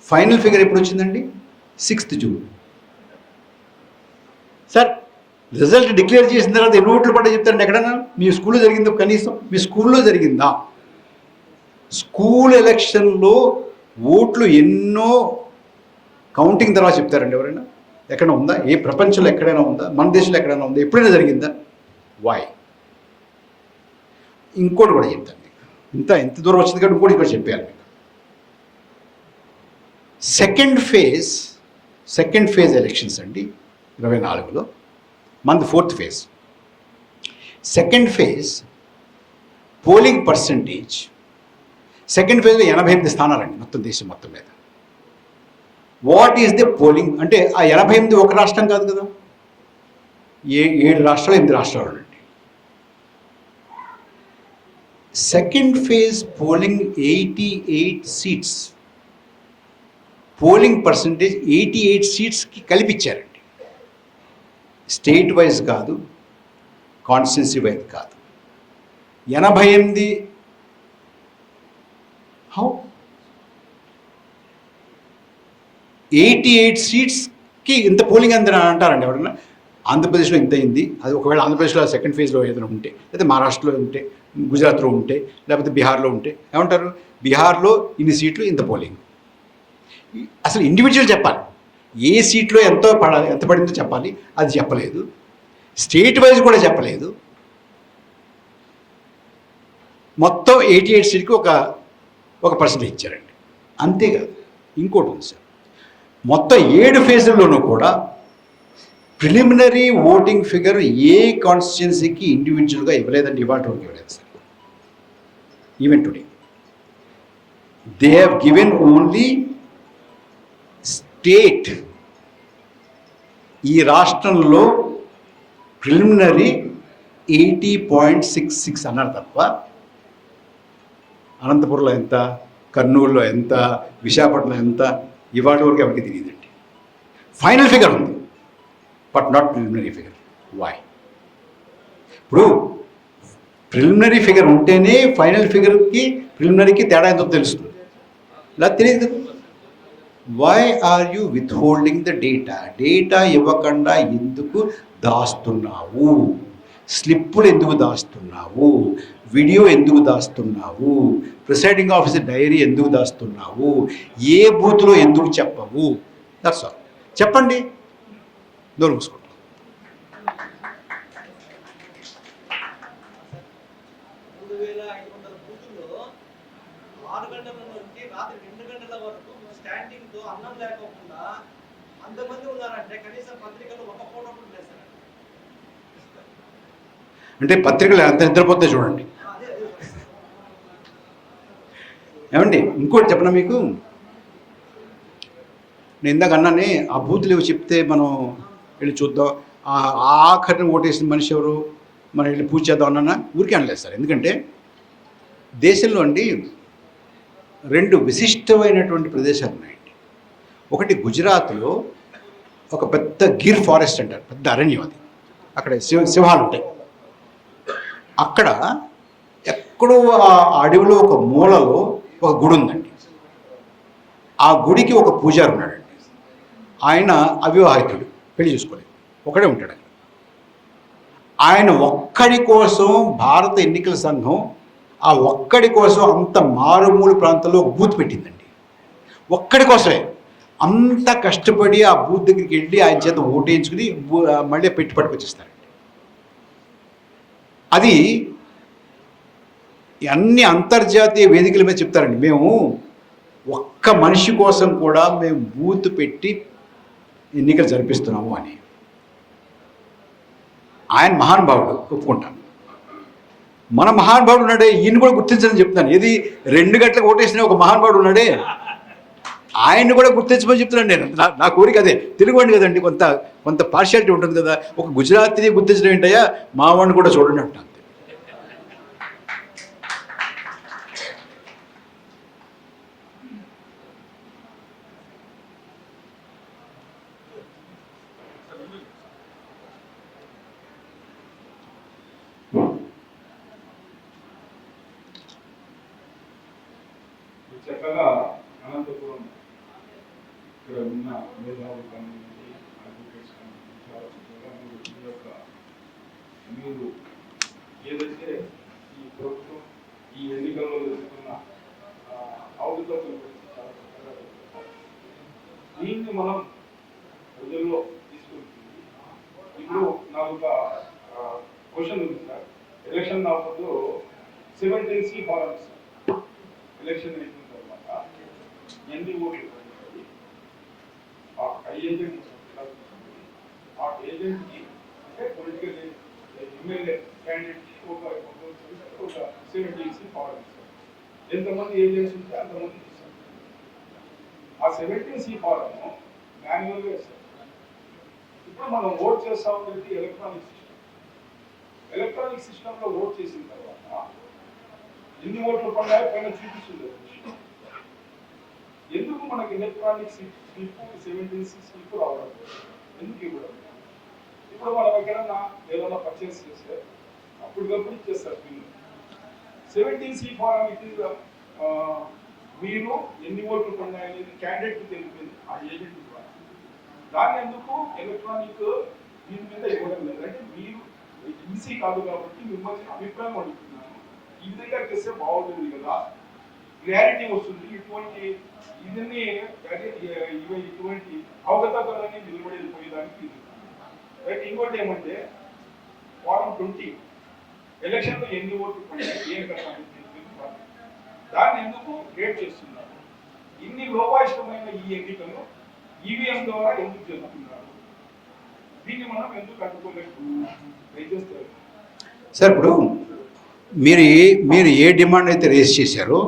Final figure ఎప్పుడు వచ్చిందండి? 6th June. Sir, result declare చేసిన తర్వాత ఎన్ని ఓట్లు పడ్డా చెప్తారండి ఎక్కడన్నా? మీ స్కూల్లో జరిగిందో కనీసం? మీ స్కూల్లో జరిగిందా? స్కూల్ ఎలక్షన్లో ఓట్లు ఎన్నో కౌంటింగ్ తర్వాత చెప్తారండి ఎవరైనా? ఎక్కడ ఉందా? ఏ ప్రపంచంలో ఎక్కడైనా ఉందా? మన దేశంలో ఎక్కడైనా ఉందా? ఎప్పుడైనా జరిగిందా? వై? ఇంకోటి కూడా చెప్తాను మీకు. ఇంత దూరం వచ్చింది కాబట్టి ఇంకోటి కూడా చెప్పాను మీకు. సెకండ్ ఫేజ్ ఎలక్షన్స్ అండి 24లో, month 4th phase. Second phase polling percentage, second ఫేజ్లో 88 స్థానాలండి మొత్తం దేశం మొత్తం మీద. వాట్ ఈస్ ది పోలింగ్ అంటే ఆ 88 ఒక రాష్ట్రం కాదు కదా, 7 రాష్ట్రాలు 8 రాష్ట్రాలు అండి. Second phase polling 88 seats, polling percentage 88 సీట్స్కి కలిపిచ్చారండి. స్టేట్ వైజ్ కాదు, కాన్స్టిట్యున్సీ వైజ్ కాదు. 88 హౌ? 88 సీట్స్కి ఇంత పోలింగ్ అందని అంటారండి ఎవరన్నా? ఆంధ్రప్రదేశ్లో ఇంత అయింది. అది ఒకవేళ ఆంధ్రప్రదేశ్లో సెకండ్ ఫేజ్లో ఏదైనా ఉంటే, లేదా మహారాష్ట్రలో ఉంటే, గుజరాత్లో ఉంటే, లేకపోతే బీహార్లో ఉంటే ఏమంటారు? బీహార్లో ఇన్ని సీట్లు ఇంత పోలింగ్. అసలు ఇండివిజువల్ చెప్పాలి, ఏ సీట్లో ఎంత పడిందో చెప్పాలి. అది చెప్పలేదు. స్టేట్ వైజ్ కూడా చెప్పలేదు. మొత్తం 88 సీట్కి ఒక పర్సెంటేజ్ ఇచ్చారండి. అంతేకాదు, ఇంకోటి ఉంది సార్, మొత్తం 7 ఫేజుల్లోనూ కూడా ప్రిలిమినరీ ఓటింగ్ ఫిగర్ ఏ కాన్స్టిట్యున్సీకి ఇండివిజువల్గా ఇవ్వలేదండి. ఇవాళ వరకు ఇవ్వలేదు sir. Even today they have given only state. ఈ రాష్ట్రంలో ప్రిలిమినరీ 80.66 అన్నారు తప్ప అనంతపురంలో ఎంత, కర్నూలులో ఎంత, విశాఖపట్నం ఎంత, ఇవాళ వరకు ఎవరికి తెలియదండి. ఫైనల్ ఫిగర్ ఉంది, but not preliminary figure. Why? ఇప్పుడు ప్రిలిమినరీ ఫిగర్ ఉంటేనే ఫైనల్ ఫిగర్కి ప్రిలిమినరీకి తేడా ఎంతో తెలుస్తుంది. ఇలా తెలియదు కదా. Why are you withholding the data? Data ఇవ్వకుండా ఎందుకు దాస్తున్నావు? స్లిప్పులు ఎందుకు దాస్తున్నావు, వీడియో ఎందుకు దాస్తున్నావు, ప్రిసైడింగ్ ఆఫీసర్ డైరీ ఎందుకు దాస్తున్నావు, ఏ బూత్లో ఎందుకు చెప్పవు, దట్స్ ఆల్. చెప్పండి, దూరం మూసుకోండి. 3500 బూతుల్లో 6 గంటల నుంచి రాత్రి 2 గంటల వరకు స్టాండింగ్ తో అన్నం లేకోకుండా అంతమంది ఉన్నారంటే కనీసం పత్రికలు ఒక ఫోటో కూడా వేస్తారు. అంటే పత్రికలు ఎంత నిద్రపోతే చూడండి. ఏమండి ఇంకోటి చెప్పనా మీకు, నేను ఇందాక అన్నానే ఆ బూతులు ఏవో చెప్తే మనం వెళ్ళి చూద్దాం, ఆఖరిని ఓటేసిన మనిషి ఎవరు, మనం వెళ్ళి పూజ చేద్దాం అన్నా ఊరికే అనలేదు సార్. ఎందుకంటే దేశంలో అండి 2 విశిష్టమైనటువంటి ప్రదేశాలు ఉన్నాయండి. ఒకటి గుజరాత్లో ఒక పెద్ద గిర్ ఫారెస్ట్ అంటారు, పెద్ద అరణ్యం అది, అక్కడ సింహాలు ఉంటాయి. అక్కడ ఎక్కడో ఆ అడవిలో ఒక మూలలో ఒక గుడి ఉందండి. ఆ గుడికి ఒక పూజారి ఉన్నాడండి. ఆయన అవివాహితుడు, పెళ్లి చేసుకోలేదు, ఒకడే ఉంటాడు. ఆయన ఒక్కడి కోసం భారత ఎన్నికల సంఘం ఆ ఒక్కడి కోసం అంత మారుమూల ప్రాంతంలో ఒక బూత్ పెట్టిందండి. ఒక్కడి కోసమే అంత కష్టపడి ఆ బూత్ దగ్గరికి వెళ్ళి ఆయన చేత ఓటేయించుకుని మళ్ళీ పెట్టి పట్టుకొచ్చేస్తారండి. అది అన్ని అంతర్జాతీయ వేదికల మీద చెప్తారండి, మేము ఒక్క మనిషి కోసం కూడా మేము బూత్ పెట్టి ఎన్నికలు జరిపిస్తున్నాము అని. ఆయన మహానుభావుడు, ఒప్పుకుంటాను. మన మహానుభావుడు ఉన్నాడే, ఈయన కూడా గుర్తించని చెప్తున్నాను. ఏది 2 గంటలకు ఓటేసిన ఒక మహానుభావుడు ఉన్నాడే, ఆయన్ని కూడా గుర్తించమని చెప్తున్నాను నేను. నా కోరిక అదే. తెలుగువాడిని కదండి, కొంత పార్షియాలిటీ ఉంటుంది కదా. ఒక గుజరాతీని గుర్తించడం ఏంటయ్యా, మా వాడిని కూడా చూడండి అంటాను. చక్కగా అనంతపురం ఇక్కడ ఉన్న మేధావులు కానివ్వండి, అడ్వకేట్స్ కానివ్వండి, చాలా చక్కగా మీరు ఏదైతే ఈ ప్రభుత్వం ఈ ఎన్నికల్లో జరుగుతున్న అవకతవకల గురించి చాలా చక్కగా చెప్తున్నారు. దీన్ని మనం ప్రజల్లో తీసుకుంటుంది. ఇప్పుడు నాకు ఒక క్వశ్చన్ ఉంది సార్. ఎలక్షన్ అప్పుడు 17C ఫారమ్స్ ఎలక్షన్ అయిపోయిన తర్వాత ఎన్ని ఓట్లు ఆ ఏజెంట్ ఆ ఏజెంట్కి అంటే పొలిటికల్ ఎమ్మెల్యే క్యాండిడేట్కి ఒక 17C ఫారమ్స్ ఎంతమంది ఏజెంట్స్ ఉంటే అంతమంది ఇస్తారు. ఆ 17C ఫారం మాన్యువల్గా ఇస్తారు. ఇప్పుడు మనం ఓట్ చేస్తా ఉండేది ఎలక్ట్రానిక్ సిస్టమ్. ఎలక్ట్రానిక్ సిస్టంలో ఓట్ చేసిన తర్వాత ఎన్ని ఓట్లు పడ్డాయో పైన చూపిస్తుంది. ఎందుకు మనకి ఎలక్ట్రానిక్ స్లిప్ 17C స్లిప్ రావడం, ఎందుకు ఇవ్వడం? ఇప్పుడు మనం ఎక్కడన్నా ఏదైనా పర్చేస్ చేస్తే అప్పటికప్పుడు ఇచ్చేస్తారు బిల్లు. 17C ఫారం ఇది మీరు ఎన్ని ఓట్లు పడ్డాయనేది క్యాండిడేట్కి తెలిపింది, ఆ ఏజెంట్ ద్వారా. దాన్ని ఎందుకు ఎలక్ట్రానిక్ దీని మీద ఇవ్వడం లేదు? అంటే మీరు ఈసీ కాదు కాబట్టి మిమ్మల్ని అభిప్రాయం అడుగుతున్నాను, ఈ విధంగా చేస్తే బాగుంటుంది కదా, క్లారిటీ వస్తుంది. ఇవన్నీ ఇటువంటి అవగతకాలని నిలబడిపోయేదానికి. రైట్. ఇంకోటి ఏమంటే ఫారం 20 ఎలక్షన్లో ఎన్ని ఓట్లు పడ్డాయి, ఏ కట్టాలి, దాన్ని ఎందుకు రేట్ చేస్తున్నారు? ఇన్ని లోపాయిష్టమైన ఈ ఎన్నికలు ఈవీఎం ద్వారా ఎందుకు జరుగుతున్నారు? దీన్ని మనం ఎందుకు అడ్డుకోలేదు? దయచేస్తారు సార్. ఇప్పుడు మీరు ఏ డిమాండ్ అయితే రేస్ చేశారో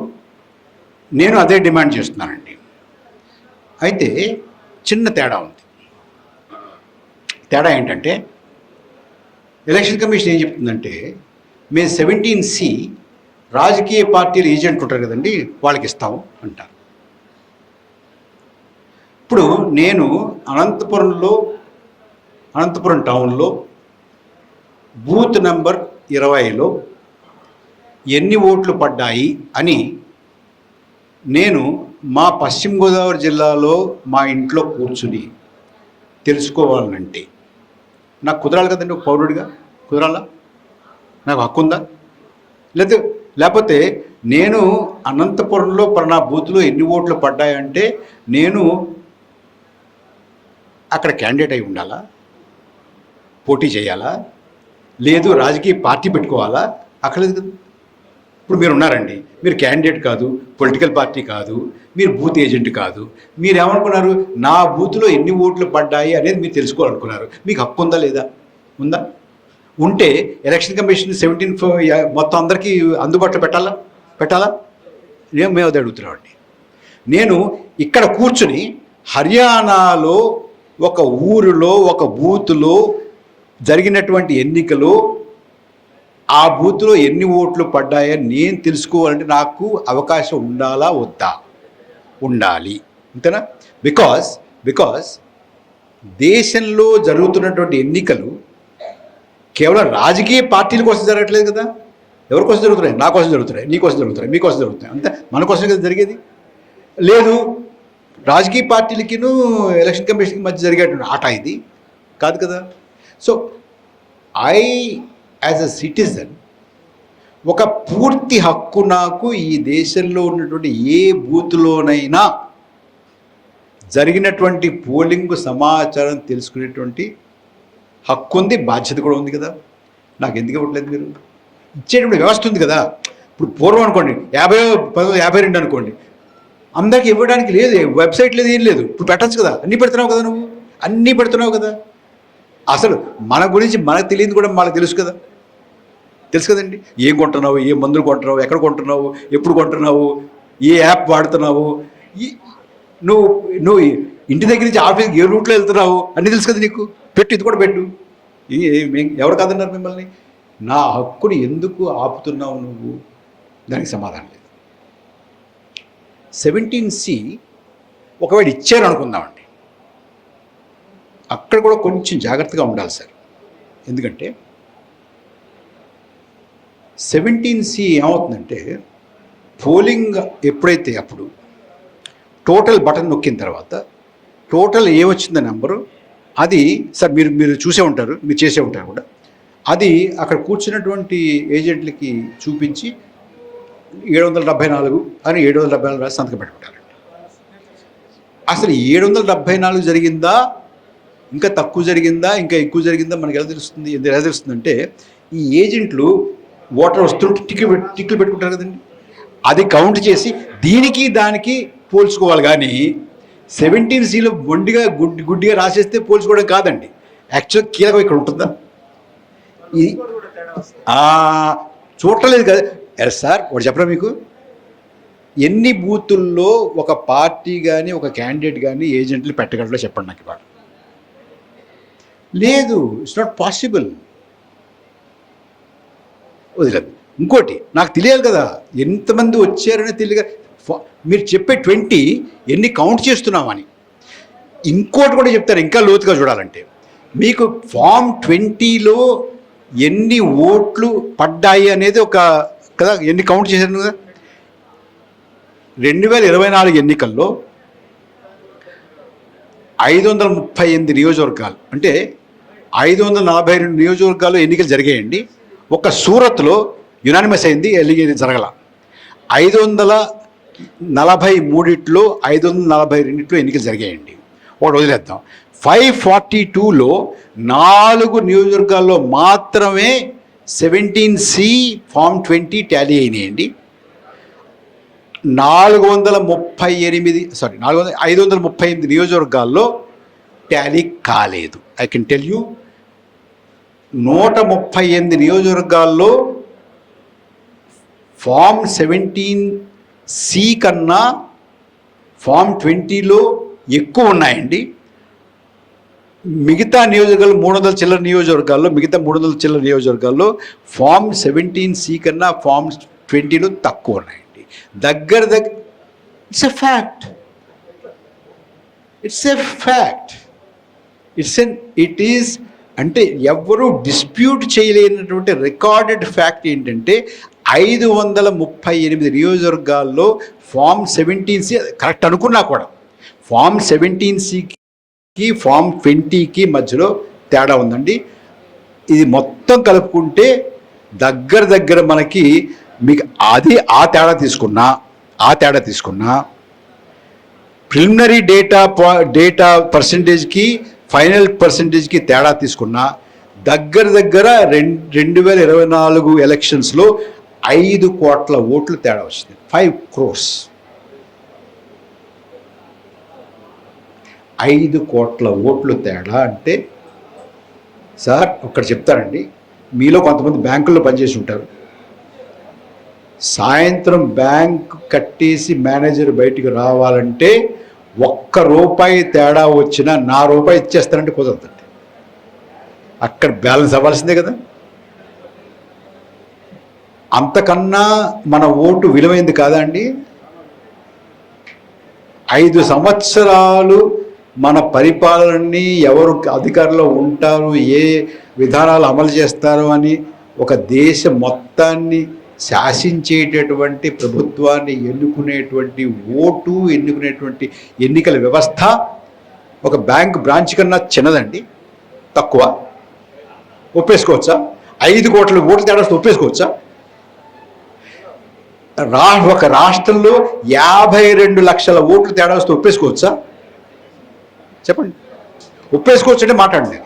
నేను అదే డిమాండ్ చేస్తున్నానండి. అయితే చిన్న తేడా ఉంది. తేడా ఏంటంటే ఎలక్షన్ కమిషన్ ఏం చెప్తుందంటే మేము 17C రాజకీయ పార్టీల ఏజెంట్ ఉంటారు కదండి, వాళ్ళకి ఇస్తాము అంటారు. ఇప్పుడు నేను అనంతపురం టౌన్లో బూత్ నెంబర్ 20లో ఎన్ని ఓట్లు పడ్డాయి అని నేను మా పశ్చిమ గోదావరి జిల్లాలో మా ఇంట్లో కూర్చుని తెలుసుకోవాలంటే నాకు కుదరాలి కదండి, ఒక పౌరుడిగా కుదరాలా? నాకు హక్కు ఉందా? లేకపోతే నేను అనంతపురంలో నా బూత్లో ఎన్ని ఓట్లు పడ్డాయంటే నేను అక్కడ క్యాండిడేట్ అయి ఉండాలా, పోటీ చేయాలా, లేదు రాజకీయ పార్టీ పెట్టుకోవాలా? అక్కర్లేదు కదా. ఇప్పుడు మీరు ఉన్నారండి, మీరు క్యాండిడేట్ కాదు, పొలిటికల్ పార్టీ కాదు, మీరు బూత్ ఏజెంట్ కాదు, మీరు ఏమనుకున్నారు? నా బూత్లో ఎన్ని ఓట్లు పడ్డాయి అనేది మీరు తెలుసుకోవాలనుకున్నారు. మీకు హక్కు ఉందా లేదా? ఉందా? ఉంటే ఎలక్షన్ కమిషన్ 17 మొత్తం అందరికీ అందుబాటులో పెట్టాలా? మేము అది అడుగుతున్నామండి. నేను ఇక్కడ కూర్చుని హర్యానాలో ఒక ఊరిలో ఒక బూత్లో జరిగినటువంటి ఎన్నికలో ఆ బూత్లో ఎన్ని ఓట్లు పడ్డాయని నేను తెలుసుకోవాలంటే నాకు అవకాశం ఉండాలా వద్దా? ఉండాలి. అంతేనా? బికాస్ దేశంలో జరుగుతున్నటువంటి ఎన్నికలు కేవలం రాజకీయ పార్టీల కోసం జరగట్లేదు కదా. ఎవరి కోసం జరుగుతున్నాయి? నా కోసం జరుగుతున్నాయి, నీ కోసం జరుగుతున్నాయి, మీకోసం జరుగుతున్నాయి. అంతే, మన కోసం కదా జరిగేది. లేదు రాజకీయ పార్టీలకిను ఎలక్షన్ కమిషన్కి మధ్య జరిగేటువంటి ఆట ఇది కాదు కదా. సో యాజ్ అ సిటిజన్ ఒక పూర్తి హక్కు నాకు ఈ దేశంలో ఉన్నటువంటి ఏ బూత్లోనైనా జరిగినటువంటి పోలింగ్ సమాచారం తెలుసుకునేటువంటి హక్కు ఉంది, బాధ్యత కూడా ఉంది కదా. నాకు ఎందుకు ఇవ్వట్లేదు? మీరు ఇచ్చేటువంటి వ్యవస్థ ఉంది కదా. ఇప్పుడు పూర్వం అనుకోండి 52 అనుకోండి, అందరికి ఇవ్వడానికి లేదు, వెబ్సైట్ లేదు, ఏం లేదు. ఇప్పుడు పెట్టచ్చు కదా, అన్నీ పెడుతున్నావు కదా, నువ్వు అన్నీ పెడుతున్నావు కదా. అసలు మన గురించి మనకు తెలియదు కూడా మనకు తెలుసు కదండి. ఏం కొంటున్నావు, ఏ మందులు కొంటున్నావు, ఎక్కడ కొంటున్నావు, ఎప్పుడు కొంటున్నావు, ఏ యాప్ వాడుతున్నావు, నువ్వు ఇంటి దగ్గర నుంచి ఆఫీస్కి ఏ రూట్లో వెళ్తున్నావు అన్నీ తెలుసు కదా నీకు. పెట్టు, ఇది కూడా పెట్టు. ఎవరు కాదన్నారు మిమ్మల్ని? నా హక్కుని ఎందుకు ఆపుతున్నావు నువ్వు? దానికి సమాధానం లేదు. 17C ఒకవేళ ఇచ్చారు అనుకుందామండి, అక్కడ కూడా కొంచెం జాగ్రత్తగా ఉండాలి సార్. ఎందుకంటే 17C ఏమవుతుందంటే పోలింగ్ ఎప్పుడైతే అప్పుడు టోటల్ బటన్ నొక్కిన తర్వాత టోటల్ ఏమొచ్చిందో నెంబరు అది సార్ మీరు చూసే ఉంటారు, మీరు చేసే ఉంటారు కూడా. అది అక్కడ కూర్చున్నటువంటి ఏజెంట్లకి చూపించి 774 అని 774 రాసి సంతకం పెట్టుకుంటారండి. అసలు 774 జరిగిందా, ఇంకా తక్కువ జరిగిందా, ఇంకా ఎక్కువ జరిగిందా మనకి ఎలా తెలుస్తుంది? ఎలా తెలుస్తుందంటే ఈ ఏజెంట్లు ఓటర్ వస్తుంటే టిక్లు పెట్టుకుంటారు కదండి, అది కౌంట్ చేసి దీనికి దానికి పోల్చుకోవాలి. కానీ 17Cలో గుడ్డిగా రాసేస్తే పోల్చుకోవడం కాదండి. యాక్చువల్ కీలకం ఇక్కడ ఉంటుందా? ఇది చూడలేదు కదా సార్. ఒకటి చెప్పరా మీకు, ఎన్ని బూతుల్లో ఒక పార్టీ కానీ ఒక క్యాండిడేట్ కానీ ఏజెంట్లు పెట్టగలరో చెప్పండి నాకు ఇవాళ. లేదు, ఇట్స్ నాట్ పాసిబుల్. వదిలేదు. ఇంకోటి నాకు తెలియాలి కదా, ఎంతమంది వచ్చారని తెలియక మీరు చెప్పే 20 ఎన్ని కౌంట్ చేస్తున్నామని. ఇంకోటి కూడా చెప్తారు ఇంకా లోతుగా చూడాలంటే, మీకు ఫామ్ 20లో ఎన్ని ఓట్లు పడ్డాయి అనేది ఒక కదా, ఎన్ని కౌంట్ చేశారు కదా. 2024 ఎన్నికల్లో 538 నియోజకవర్గాలు అంటే 542 నియోజకవర్గాల్లో ఎన్నికలు జరిగాయండి. ఒక సూరత్లో యునానిమస్ అయింది, ఎలిగేది జరగల. 543 542 ఎన్నికలు జరిగాయండి. ఒకటి వదిలేద్దాం. 542లో 4 నియోజకవర్గాల్లో మాత్రమే 17C ఫామ్ 20 టాలీ అయినాయండి. 538 నియోజకవర్గాల్లో టాలీ కాలేదు. ఐ కెన్ టెల్ యూ, 138 నియోజకవర్గాల్లో ఫామ్ 17C కన్నా ఫామ్ 20లో ఎక్కువ ఉన్నాయండి. మిగతా నియోజకవర్గాలు 300 చిల్లర నియోజకవర్గాల్లో ఫామ్ 17C కన్నా ఫామ్ 20లో తక్కువ ఉన్నాయండి. దగ్గర it's a fact. It is అంటే ఎవరు డిస్ప్యూట్ చేయలేనటువంటి రికార్డెడ్ ఫ్యాక్ట్ ఏంటంటే 538 నియోజకవర్గాల్లో ఫామ్ 17C కరెక్ట్ అనుకున్నా కూడా ఫామ్ 17Cకి ఫామ్ 20కి మధ్యలో తేడా ఉందండి. ఇది మొత్తం కలుపుకుంటే దగ్గర మనకి మీకు అది ఆ తేడా తీసుకున్నా ప్రిలిమినరీ డేటా పర్సంటేజ్కి ఫైనల్ పర్సంటేజ్కి తేడా తీసుకున్నా దగ్గర 2024 ఎలక్షన్స్లో 5 కోట్ల ఓట్లు తేడా వచ్చింది. 5 crores. 5 కోట్ల ఓట్లు తేడా అంటే సార్ ఒక్కటి చెప్తారండి, మీలో కొంతమంది బ్యాంకుల్లో పనిచేసి ఉంటారు. సాయంత్రం బ్యాంక్ కట్టేసి మేనేజర్ బయటికి రావాలంటే ₹1 తేడా వచ్చినా నా రూపాయి ఇచ్చేస్తానంటే కుదరదండి. అక్కడ బ్యాలెన్స్ అవ్వాల్సిందే కదా. అంతకన్నా మన ఓటు విలువైంది కాదా అండి? 5 సంవత్సరాలు మన పరిపాలనని ఎవరు అధికారంలో ఉంటారు, ఏ విధానాలు అమలు చేస్తారు అని ఒక దేశ మొత్తాన్ని శాసించేటటువంటి ప్రభుత్వాన్ని ఎన్నుకునేటువంటి ఎన్నికల వ్యవస్థ ఒక బ్యాంక్ బ్రాంచ్ కన్నా చిన్నదండి, తక్కువ. ఒప్పేసుకోవచ్చా? 5 కోట్ల ఓట్లు తేడా ఒప్పేసుకోవచ్చా? ఒక రాష్ట్రంలో 52 లక్షల ఓట్లు తేడా వస్తే ఒప్పేసుకోవచ్చా? చెప్పండి. ఒప్పేసుకోవచ్చు అంటే మాట్లాడండి.